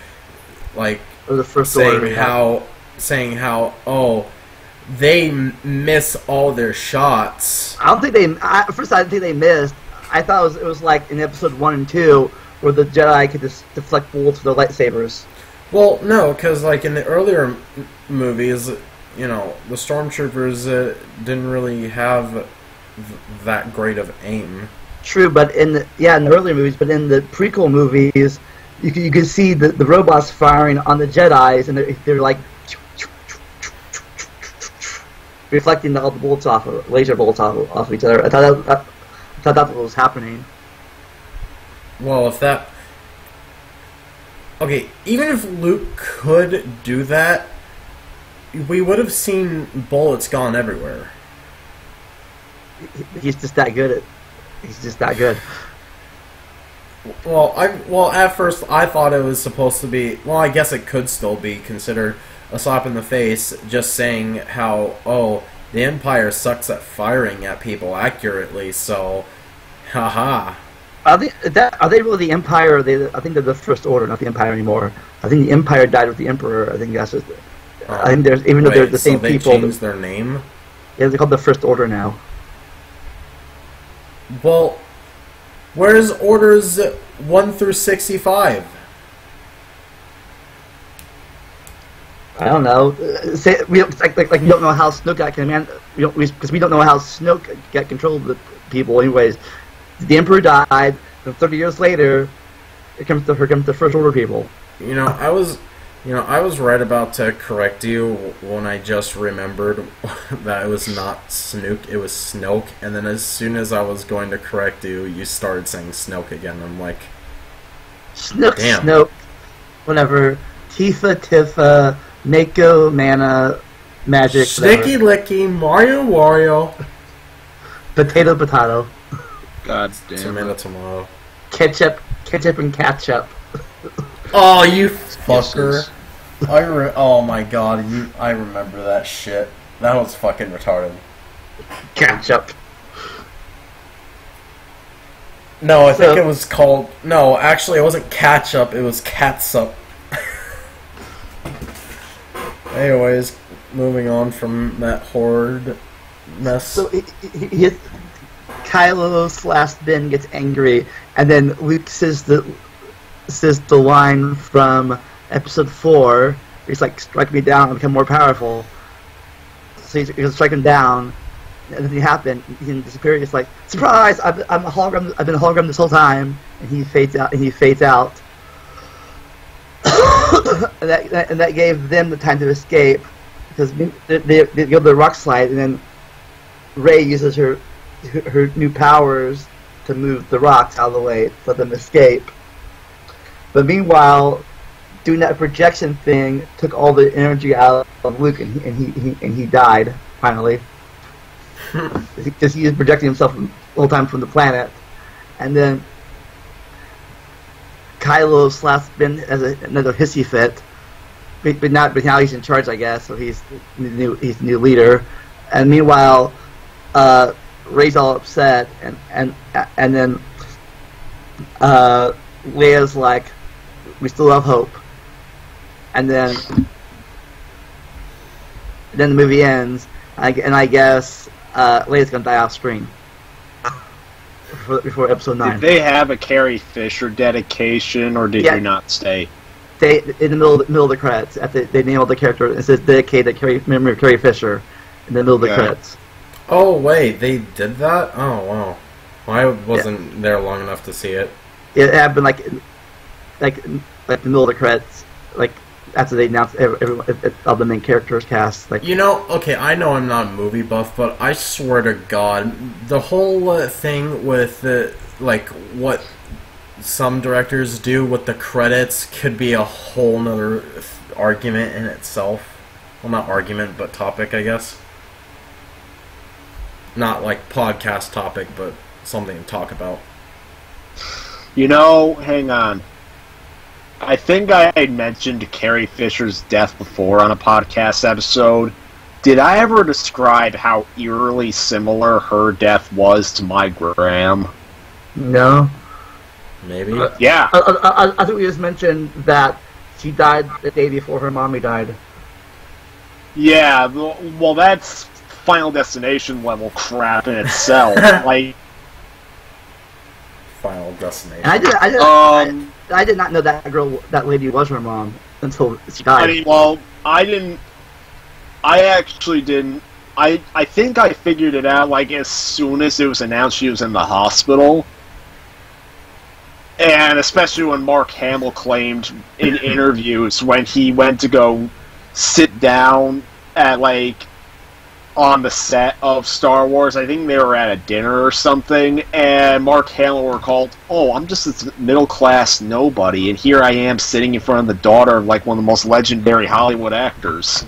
like or the First Order. Saying how they miss all their shots. I don't think they. First, I didn't think they missed. I thought it was like in episode 1 and 2 where the Jedi could just deflect bullets with their lightsabers. Well, no, because like in the earlier movies, you know, the stormtroopers didn't really have that great of aim. True, but in the earlier movies, but in the prequel movies, you could see the robots firing on the Jedis, and they're like reflecting all the bullets laser bullets off each other. I thought that was what was happening. Well, if that... Okay, even if Luke could do that, we would have seen bullets gone everywhere. He's just that good at... He's just that good. Well, at first I thought it was supposed to be... Well, I guess it could still be considered a slap in the face, just saying how, the Empire sucks at firing at people accurately, so... Haha. Are they really the Empire? I think they're the First Order, not the Empire anymore. I think the Empire died with the Emperor. I think that's just... I think there's... Even though they're the same people... they changed their name? Yeah, they're called the First Order now. Well, where's Orders 1 through 65? I don't know. We don't know how Snoke got command. Because we don't know how Snoke got control of the people. Anyways, the Emperor died. And 30 years later, here comes the First Order people. I was right about to correct you when I just remembered that it was not Snoke, it was Snoke. And then as soon as I was going to correct you, you started saying Snoke again. I'm like, Snoke, damn. Snoke, whatever. Tifa, Tifa, Mako, Mana, Magic, Snicky Licky, Mario Wario. Potato, Potato. God damn it. Tomato. Ketchup, and ketchup. Oh, you fucker. Oh my god, I remember that shit. That was fucking retarded. Ketchup. No, I think it was called... No, actually it wasn't catsup, it was catsup. Anyways, moving on from that horrid mess. So Kylo/Ben gets angry, and then Luke says the line from episode 4. He's like, "Strike me down and become more powerful." So he's gonna strike him down, and then he can disappear. He's like, "Surprise! I'm a hologram. I've been a hologram this whole time." And he fades out. and that gave them the time to escape, because they go to the rock slide, and then Rey uses her new powers to move the rocks out of the way to let them escape. But meanwhile, doing that projection thing took all the energy out of Luke, and he died finally, because he was projecting himself the whole time from the planet. And then Kylo/Ben has another hissy fit, but now he's in charge, I guess. So he's the new leader. And meanwhile, Rey's all upset, and then Leia's like, "We still have hope." And then the movie ends, and I guess Leia's gonna die off screen before episode 9. Did they have a Carrie Fisher dedication, or did you not stay? They in the middle of the credits. They nailed the character. It says dedicated memory of Carrie Fisher in the middle of the credits. Oh wait, they did that? Oh wow, I wasn't there long enough to see it. It happened like the middle of the credits, like after they announced all the main characters cast. Like, okay, I know I'm not a movie buff, but I swear to God, the whole thing with what some directors do with the credits could be a whole nother argument in itself. Well, not argument, but topic, I guess. Not like podcast topic, but something to talk about. Hang on. I think I had mentioned Carrie Fisher's death before on a podcast episode. Did I ever describe how eerily similar her death was to my Graham? No. Maybe. Yeah. I think we just mentioned that she died the day before her mommy died. Yeah, well, that's Final Destination level crap in itself. Like, Final Destination. And I did not know that lady was her mom until she died. I mean, well, I actually didn't. I think I figured it out, like, as soon as it was announced she was in the hospital. And especially when Mark Hamill claimed in interviews when he went to go sit down at, like, on the set of Star Wars, I think they were at a dinner or something, and Mark Hamill recalled, "Oh, I'm just this middle-class nobody, and here I am sitting in front of the daughter of, like, one of the most legendary Hollywood actors."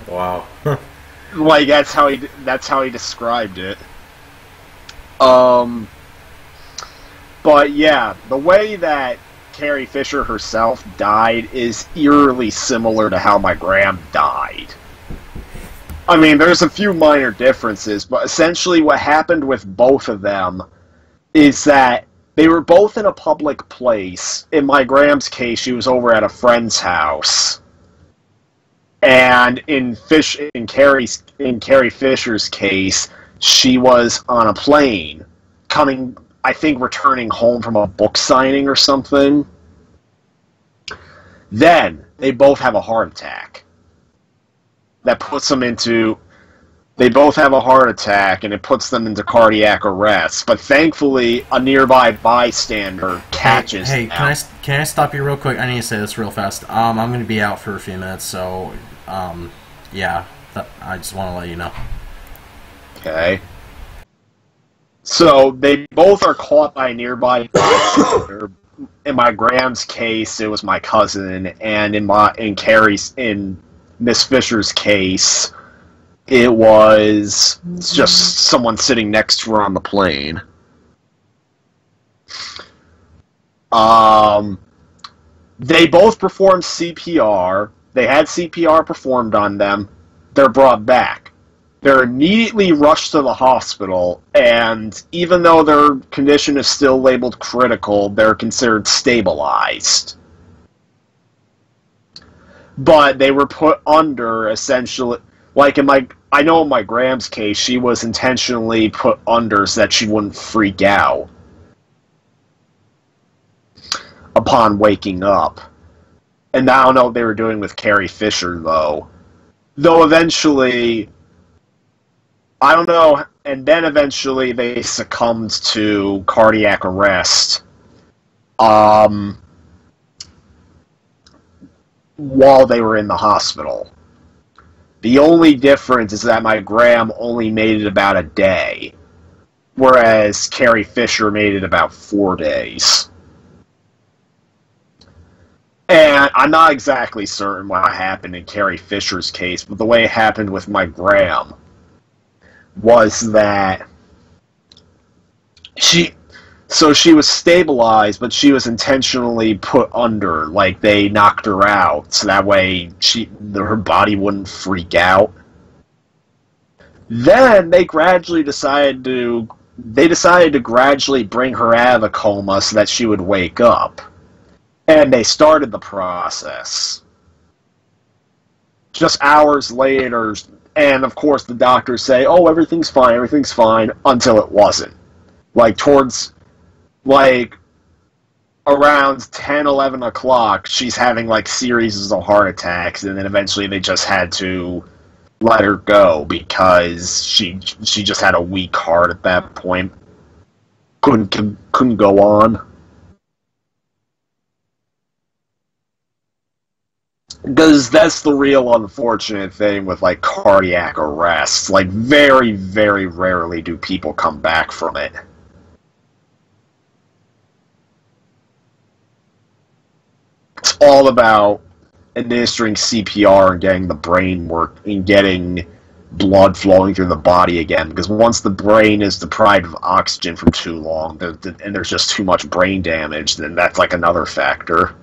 Wow. Like, that's how he described it. But yeah, the way that Carrie Fisher herself died is eerily similar to how my Graham died. I mean, there's a few minor differences, but essentially what happened with both of them is that they were both in a public place. In my Graham's case, she was over at a friend's house. And in Carrie Fisher's case, she was on a plane, returning home from a book signing or something. Then, they both have a heart attack. That puts them into... They both have a heart attack, and it puts them into cardiac arrest. But thankfully, a nearby bystander catches them. Hey, can I stop you real quick? I need to say this real fast. I'm going to be out for a few minutes, so... yeah, I just want to let you know. Okay. So, they both are caught by a nearby bystander. In my Graham's case, it was my cousin, and in Miss Fisher's case, it was just someone sitting next to her on the plane. They both performed CPR. They had CPR performed on them. They're brought back. They're immediately rushed to the hospital, and even though their condition is still labeled critical, they're considered stabilized. But they were put under, essentially, like in my Graham's case, she was intentionally put under so that she wouldn't freak out upon waking up. And I don't know what they were doing with Carrie Fisher, though. Though eventually... I don't know, and then eventually they succumbed to cardiac arrest while they were in the hospital. The only difference is that my Graham only made it about a day, whereas Carrie Fisher made it about 4 days. And I'm not exactly certain what happened in Carrie Fisher's case, but the way it happened with my Graham was that she was stabilized, but she was intentionally put under, like they knocked her out, so that way her body wouldn't freak out. Then they decided to gradually bring her out of the coma so that she would wake up. And they started the process. Just hours later, and of course the doctors say, "Oh, everything's fine," until it wasn't. Around 10, 11 o'clock, she's having, series of heart attacks, and then eventually they just had to let her go because she just had a weak heart at that point. Couldn't go on. Because that's the real unfortunate thing with, cardiac arrests. Very, very rarely do people come back from it. It's all about administering CPR and getting the brain work and getting blood flowing through the body again. Because once the brain is deprived of oxygen for too long, and there's just too much brain damage, then that's another factor.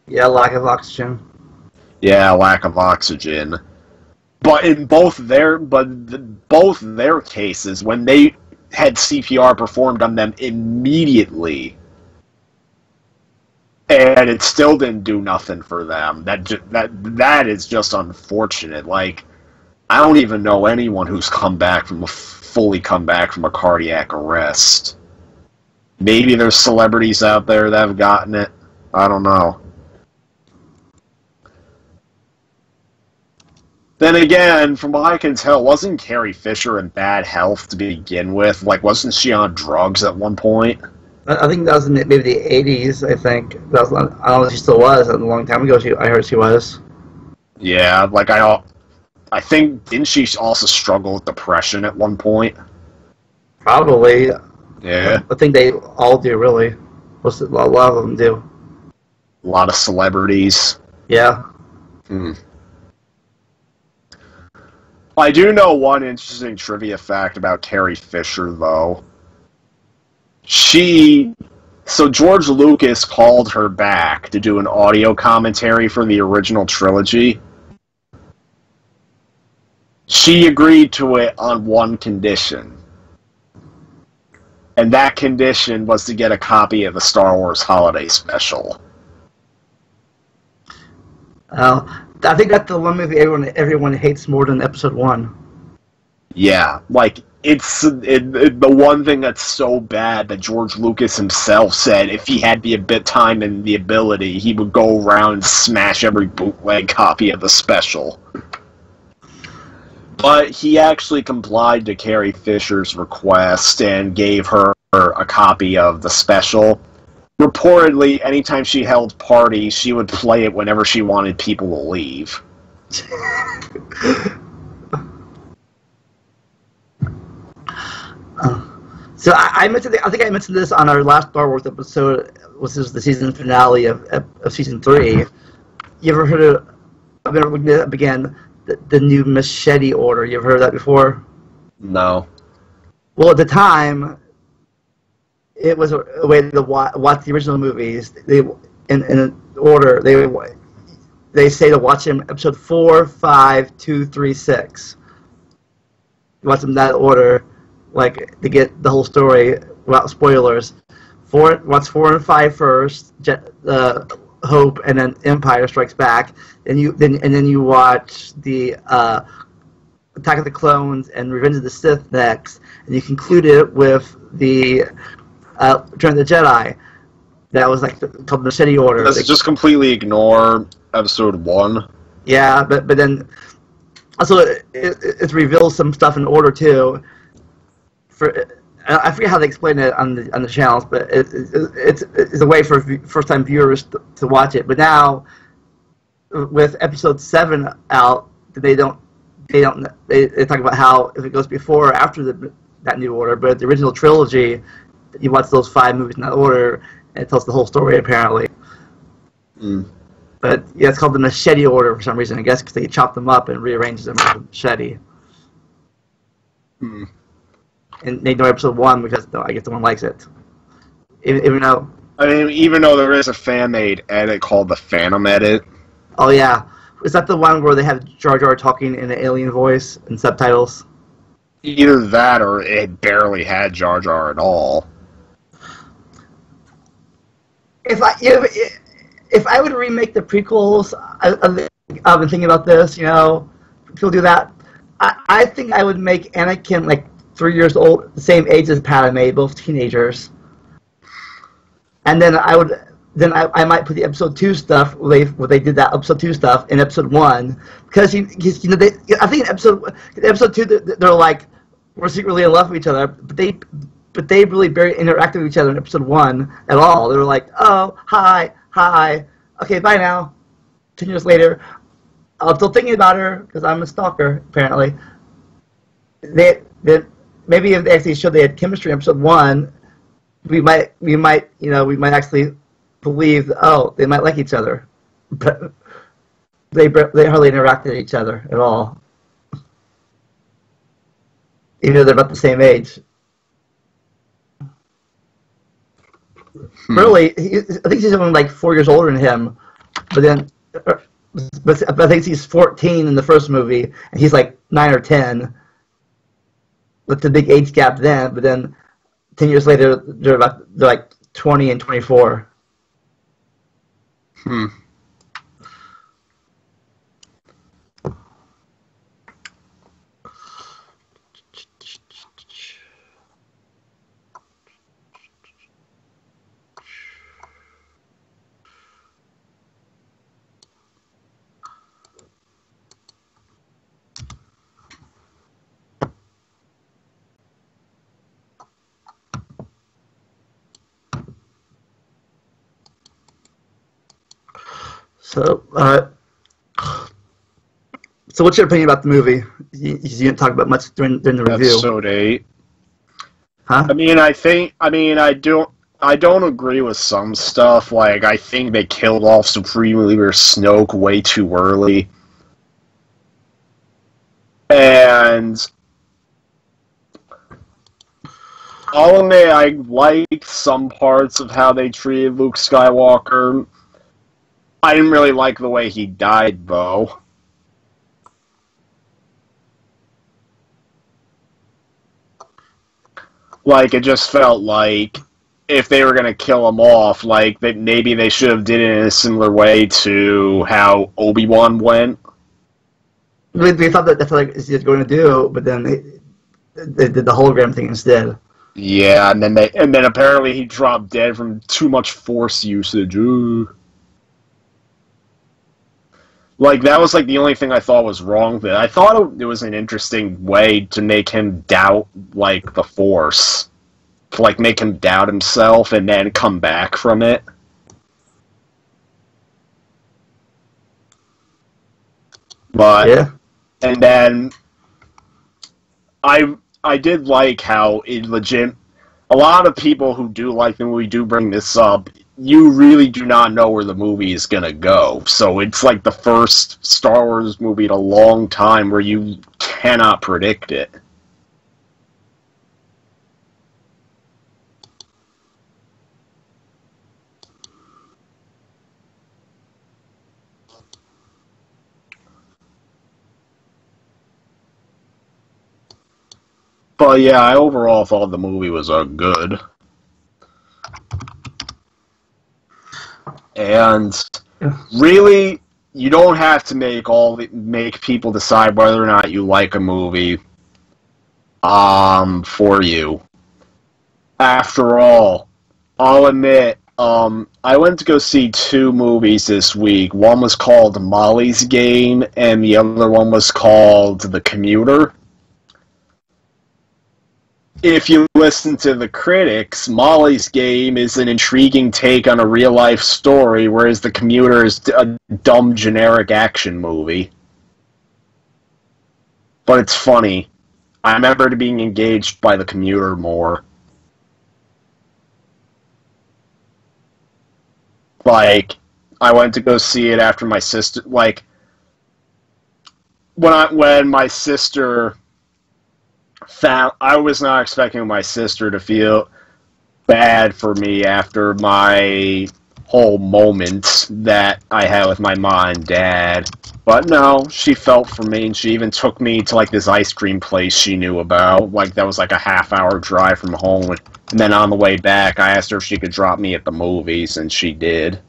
Yeah, lack of oxygen. Yeah, lack of oxygen. But in both their cases, when they had CPR performed on them immediately, and it still didn't do nothing for them. That is just unfortunate. Like, I don't even know anyone who's fully come back from a cardiac arrest. Maybe there's celebrities out there that have gotten it. I don't know. Then again, from what I can tell, wasn't Carrie Fisher in bad health to begin with? Like, wasn't she on drugs at one point? I think that was in maybe the 80s, I think. That was, I don't know if she still was. A long time ago, I heard she was. Yeah, like, I think, didn't she also struggle with depression at one point? Probably. Yeah. I think they all do, really. A lot of them do. A lot of celebrities. Yeah. I do know one interesting trivia fact about Carrie Fisher, though. So George Lucas called her back to do an audio commentary for the original trilogy. She agreed to it on one condition. And that condition was to get a copy of the Star Wars Holiday Special. I think that's the one movie everyone hates more than Episode 1. Yeah, like, the one thing that's so bad that George Lucas himself said if he had the time and the ability, he would go around and smash every bootleg copy of the special. But he actually complied to Carrie Fisher's request and gave her a copy of the special. Reportedly, anytime she held parties, she would play it whenever she wanted people to leave. So I think I mentioned this on our last Star Wars episode, which is the season finale of season 3. You ever heard of? I've been looking it up again. The new machete order. You ever heard of that before? No. Well, at the time, it was a way to watch the original movies. In order. They say to watch them episode 4, 5, 2, 3, 6. You watch them in that order, like to get the whole story without spoilers. Watch 4 and 5 first. Hope, and then Empire Strikes Back. Then you watch the Attack of the Clones and Revenge of the Sith next, and you conclude it with the Return of the Jedi. That was like called the Machete Order. Let's just completely ignore Episode 1. Yeah, but then also it reveals some stuff in order too. I forget how they explain it on the channels, but it's a way for first-time viewers to watch it. But now, with Episode 7 out, they talk about how if it goes before or after that new order. But the original trilogy, you watch those 5 movies in that order, and it tells the whole story apparently. But yeah, it's called the Machete Order for some reason. I guess because they chop them up and rearrange them with a machete. And they know Episode 1 because I guess no one likes it. Even though there is a fan-made edit called the Phantom Edit. Oh yeah, is that the one where they have Jar Jar talking in an alien voice and subtitles? Either that, or it barely had Jar Jar at all. If I would remake the prequels, I've been thinking about this. People do that. I think I would make Anakin like 3 years old, the same age as Padme, both teenagers. And then I might put the Episode 2 stuff where they did that Episode 2 stuff in Episode 1 because I think in Episode 2 they're like we're secretly in love with each other, but they really barely interacted with each other in Episode 1 at all. They were like, oh, hi, okay, bye now. 10 years later, I'm still thinking about her because I'm a stalker apparently. Maybe if they actually showed they had chemistry in Episode 1, we might actually believe, they might like each other, but they hardly interacted with each other at all, even though they're about the same age. Really, I think she's only like 4 years older than him, but then but I think he's 14 in the first movie, and he's like 9 or 10. With the big age gap then, but then 10 years later, they're like 20 and 24. So what's your opinion about the movie? You didn't talk about much during the review. Episode 8. Huh? I don't agree with some stuff. Like, I think they killed off Supreme Leader Snoke way too early. And I'll admit I liked some parts of how they treated Luke Skywalker. I didn't really like the way he died, though. Like, it just felt like if they were gonna kill him off, like, that maybe they should have did it in a similar way to how Obi-Wan went. They thought that's what he was going to do, but then they did the hologram thing instead. Yeah, and then apparently he dropped dead from too much Force usage. Ooh. Like, that was, like, the only thing I thought was wrong with it. I thought it was an interesting way to make him doubt, like, the Force. To, like, make him doubt himself and then come back from it. But, yeah. And then, I did like how it legit... A lot of people who do like the movie do bring this up. You really do not know where the movie is gonna go. So it's like the first Star Wars movie in a long time where you cannot predict it. But yeah, I overall thought the movie was good. And really, you don't have to make people decide whether or not you like a movie for you. After all, I'll admit, I went to go see 2 movies this week. One was called Molly's Game, and the other one was called The Commuter. If you listen to the critics, Molly's Game is an intriguing take on a real-life story, whereas The Commuter is a dumb, generic action movie. But it's funny. I remember being engaged by The Commuter more. Like, I went to go see it after my sister... Like, when my sister... I was not expecting my sister to feel bad for me after my whole moment that I had with my mom and dad. But no, she felt for me, and she even took me to, like, this ice cream place she knew about. Like, that was like a half-hour drive from home. And then on the way back, I asked her if she could drop me at the movies, and she did.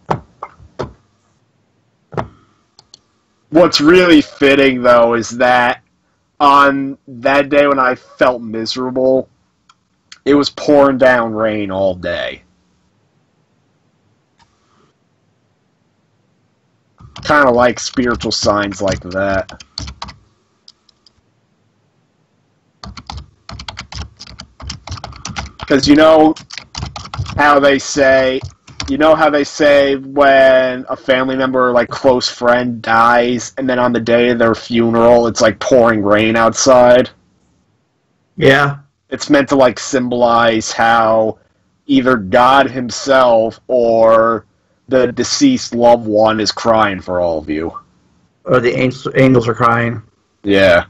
What's really fitting, though, is that on that day when I felt miserable, it was pouring down rain all day. Kind of like spiritual signs like that. Because you know how they say when a family member or, like, close friend dies, and then on the day of their funeral, it's like pouring rain outside? Yeah. It's meant to, like, symbolize how either God himself or the deceased loved one is crying for all of you. Or the angels are crying. Yeah.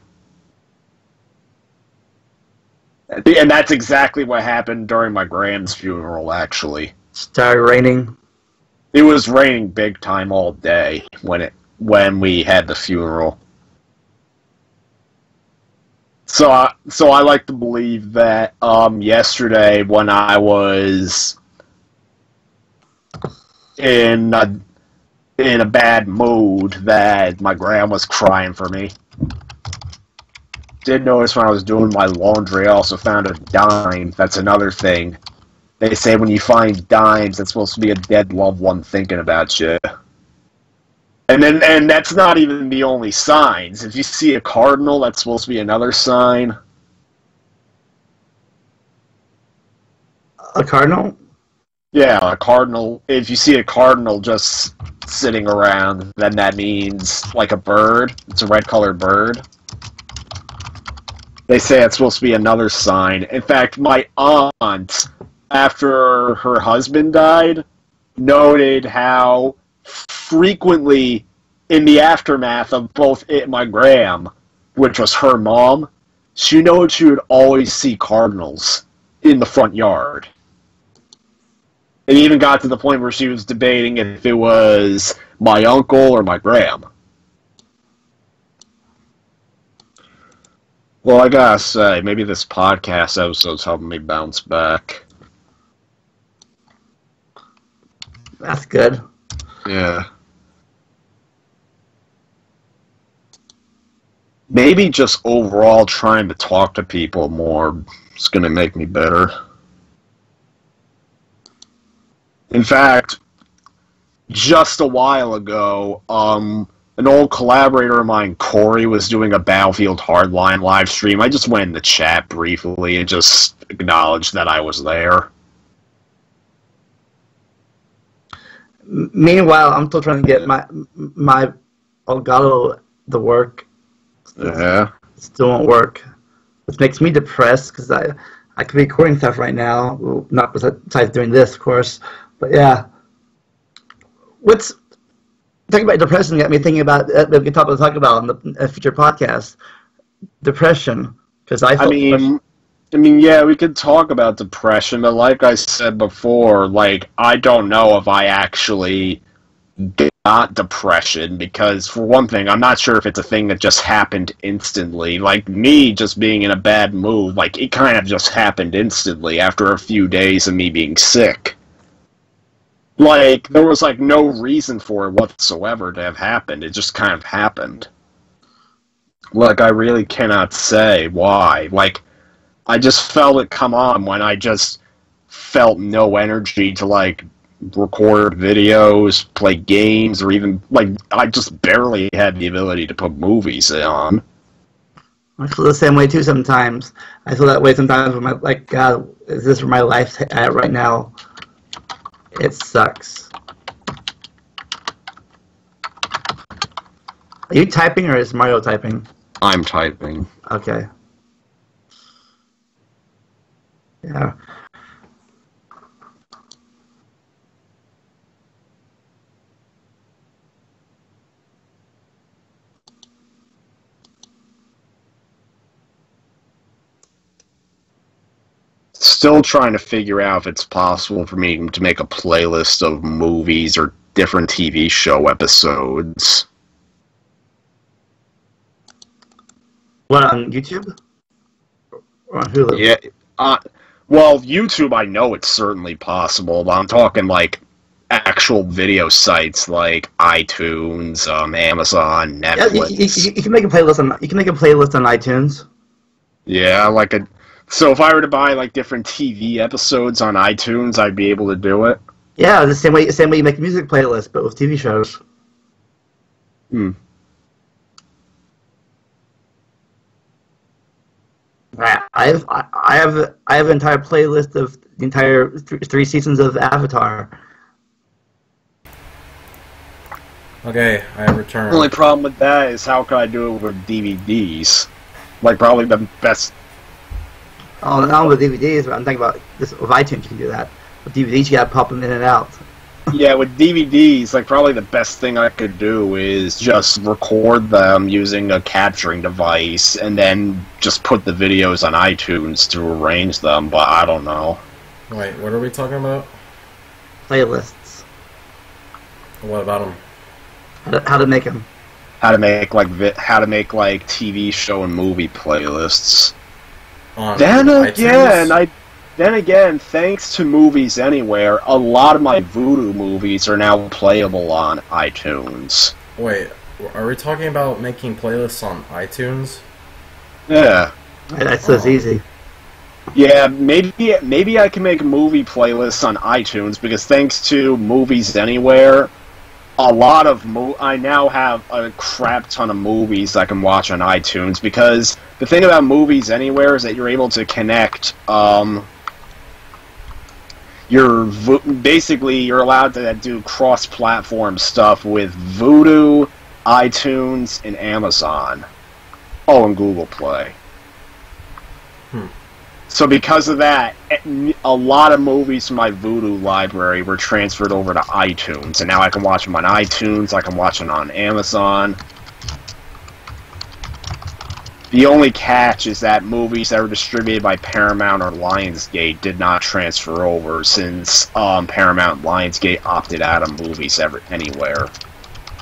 And that's exactly what happened during my grand's funeral, actually. Started raining. It was raining big time all day when when we had the funeral. So I like to believe that yesterday when I was in a bad mood that my grandma was crying for me. Did notice when I was doing my laundry, I also found a dime. That's another thing. They say when you find dimes, that's supposed to be a dead loved one thinking about you. And that's not even the only signs. If you see a cardinal, that's supposed to be another sign. A cardinal? Yeah, a cardinal. If you see a cardinal just sitting around, then that means like a bird. It's a red-colored bird. They say it's supposed to be another sign. In fact, my aunt, after her husband died, noted how frequently in the aftermath of both it and my gram, which was her mom, she noted she would always see cardinals in the front yard. It even got to the point where she was debating if it was my uncle or my gram. Well, I gotta say, maybe this podcast episode's helping me bounce back. That's good. Yeah. Maybe just overall trying to talk to people more is gonna make me better. In fact, just a while ago, an old collaborator of mine, Corey, was doing a Battlefield Hardline live stream. I just went in the chat briefly and just acknowledged that I was there. Meanwhile, I'm still trying to get my Elgato to work. Yeah. It still won't work, which makes me depressed because I could be recording stuff right now. Well, not besides doing this, of course. But yeah, talking about depression got me thinking about we can talk about in the future podcast. Depression, because I mean, yeah, we could talk about depression, but like I said before, like I don't know if I actually got depression because, for one thing, I'm not sure if it's a thing that just happened instantly. Like me just being in a bad mood, like it kind of just happened instantly after a few days of me being sick. Like, there was, like, no reason for it whatsoever to have happened. It just kind of happened. Like, I really cannot say why. Like, I just felt it come on when I just felt no energy to, like, record videos, play games, or even, like, I just barely had the ability to put movies on. I feel the same way, too, sometimes. I feel that way sometimes when like, God, is this where my life's at right now? It sucks. Are you typing or is Mario typing? I'm typing. Okay. Yeah. Still trying to figure out if it's possible for me to make a playlist of movies or different TV show episodes. What, on YouTube? Or on Hulu? Yeah. Well, YouTube, I know it's certainly possible, but I'm talking, like, actual video sites like iTunes, Amazon, Netflix. Yeah, you can make a playlist on iTunes. Yeah, like a... So if I were to buy, like, different TV episodes on iTunes, I'd be able to do it? Yeah, the same way you make a music playlist, but with TV shows. I have an entire playlist of the entire three seasons of Avatar. Okay, I have returned. The only problem with that is how can I do it with DVDs? Like, probably the best... Oh, not with DVDs, but I'm thinking about this. With iTunes, you can do that. With DVDs, you gotta pop them in and out. Yeah, with DVDs, like, probably the best thing I could do is just record them using a capturing device, and then just put the videos on iTunes to arrange them, but I don't know. Wait, what are we talking about? Playlists. What about them? How to make them. how to make like TV show and movie playlists. Then again, thanks to Movies Anywhere, a lot of my Voodoo movies are now playable on iTunes. Wait, are we talking about making playlists on iTunes? Yeah. That's so easy. Yeah, maybe I can make movie playlists on iTunes, because thanks to Movies Anywhere, I now have a crap ton of movies I can watch on iTunes, because the thing about Movies Anywhere is that you're able to connect, you're allowed to do cross-platform stuff with Vudu, iTunes, and Amazon. Oh, and Google Play. So because of that, a lot of movies from my Vudu library were transferred over to iTunes, and now I can watch them on iTunes, I can watch them on Amazon. The only catch is that movies that were distributed by Paramount or Lionsgate did not transfer over, since Paramount and Lionsgate opted out of Movies Anywhere.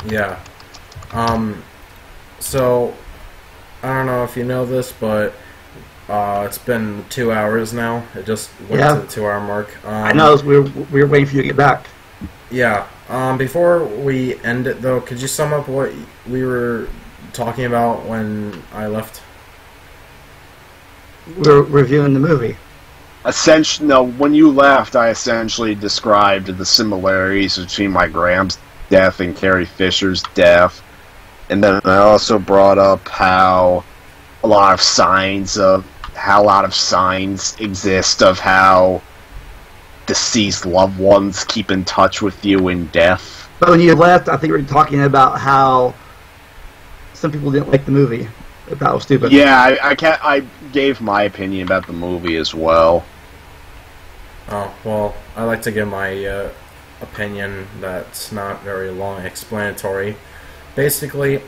Yeah. So, I don't know if you know this, but it's been 2 hours now. It just went to the 2-hour mark. I know, we were waiting for you to get back. Yeah. Before we end it, though, could you sum up what we were talking about when I left? We're reviewing the movie. When you left, I essentially described the similarities between my Graham's death and Carrie Fisher's death. And then I also brought up how a lot of signs exist of how deceased loved ones keep in touch with you in death. But when you left, I think we were talking about how some people didn't like the movie. That was stupid. Yeah, I gave my opinion about the movie as well. Oh, well, I like to give my opinion that's not very long explanatory. Basically,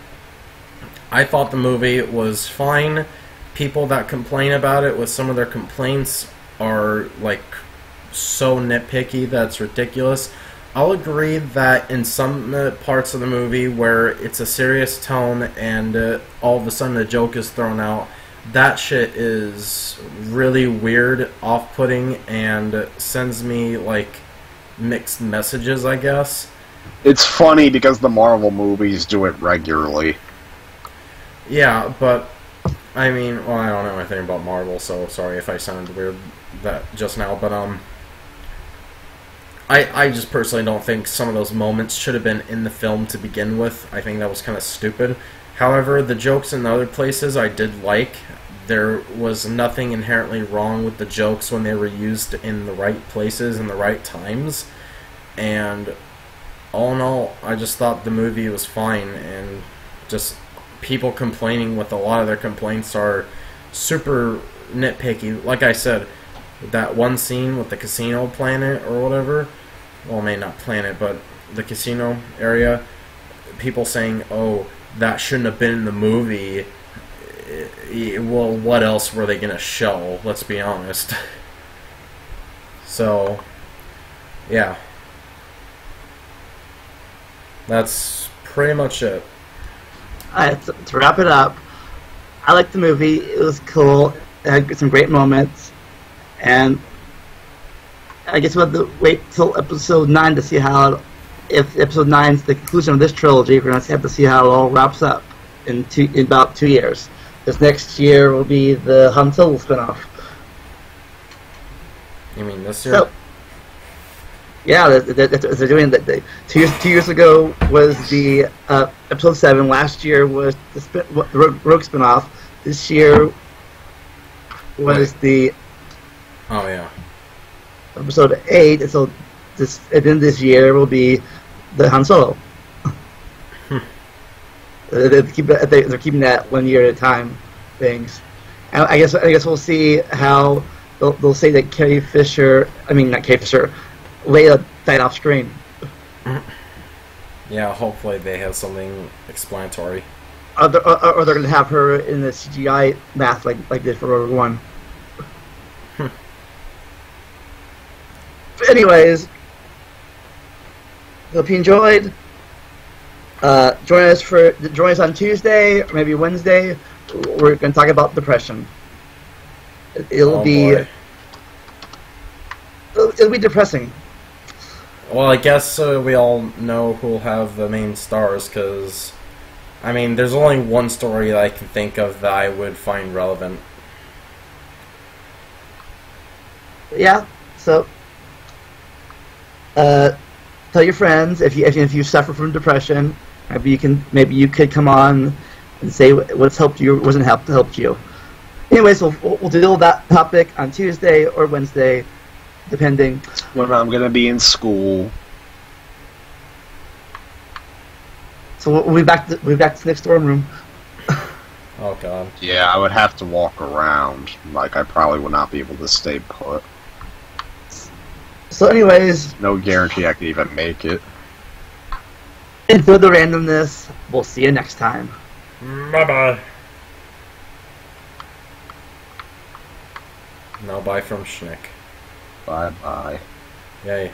I thought the movie was fine. People that complain about it with some of their complaints are, like, so nitpicky that's ridiculous. I'll agree that in some parts of the movie where it's a serious tone and all of a sudden a joke is thrown out, that shit is really weird, off-putting, and sends me, like, mixed messages, I guess. It's funny because the Marvel movies do it regularly. Yeah, but, I mean, well, I don't know anything about Marvel, so sorry if I sounded weird just now, but, I just personally don't think some of those moments should have been in the film to begin with. I think that was kind of stupid. However, the jokes in the other places I did like. There was nothing inherently wrong with the jokes when they were used in the right places and the right times. And all in all, I just thought the movie was fine, and just people complaining with a lot of their complaints are super nitpicky. Like I said, that one scene with the casino planet or whatever, well, maybe not planet, but the casino area, people saying, oh, that shouldn't have been in the movie. Well, what else were they going to show? Let's be honest. So, yeah. That's pretty much it. Alright, to wrap it up, I liked the movie. It was cool. It had some great moments. And I guess we'll have to wait till episode 9 to see how, if episode 9 is the conclusion of this trilogy, we're going to have to see how it all wraps up in about 2 years. This next year will be the Han Solo spinoff. You mean this year? So, yeah, they're doing that. 2 years ago was the episode 7. Last year was the Rogue spinoff. This year was the episode 8. So this year will be the Han Solo. They're keeping that 1 year at a time things, and I guess we'll see how they'll say that Carrie Fisher. I mean, not Carrie Fisher. Leia died off screen. Yeah, hopefully they have something explanatory. Or they're going to have her in the CGI mask like they did for Rogue One. But anyways, hope you enjoyed. Join us on Tuesday or maybe Wednesday. We're going to talk about depression. It'll be depressing. Well, I guess we all know who'll have the main stars, because, I mean, there's only one story that I can think of that I would find relevant. Yeah, so tell your friends if you suffer from depression. Maybe you could come on and say what's helped you, wasn't helped you. Anyways, we'll deal with that topic on Tuesday or Wednesday, depending. When I'm gonna be in school. So we'll be back to the next dorm room. Oh god. Yeah, I would have to walk around. Like, I probably would not be able to stay put. So anyways, No guarantee I could even make it. enjoy the randomness. We'll see you next time. Bye-bye. No bye from Schnick. Bye-bye. Yay.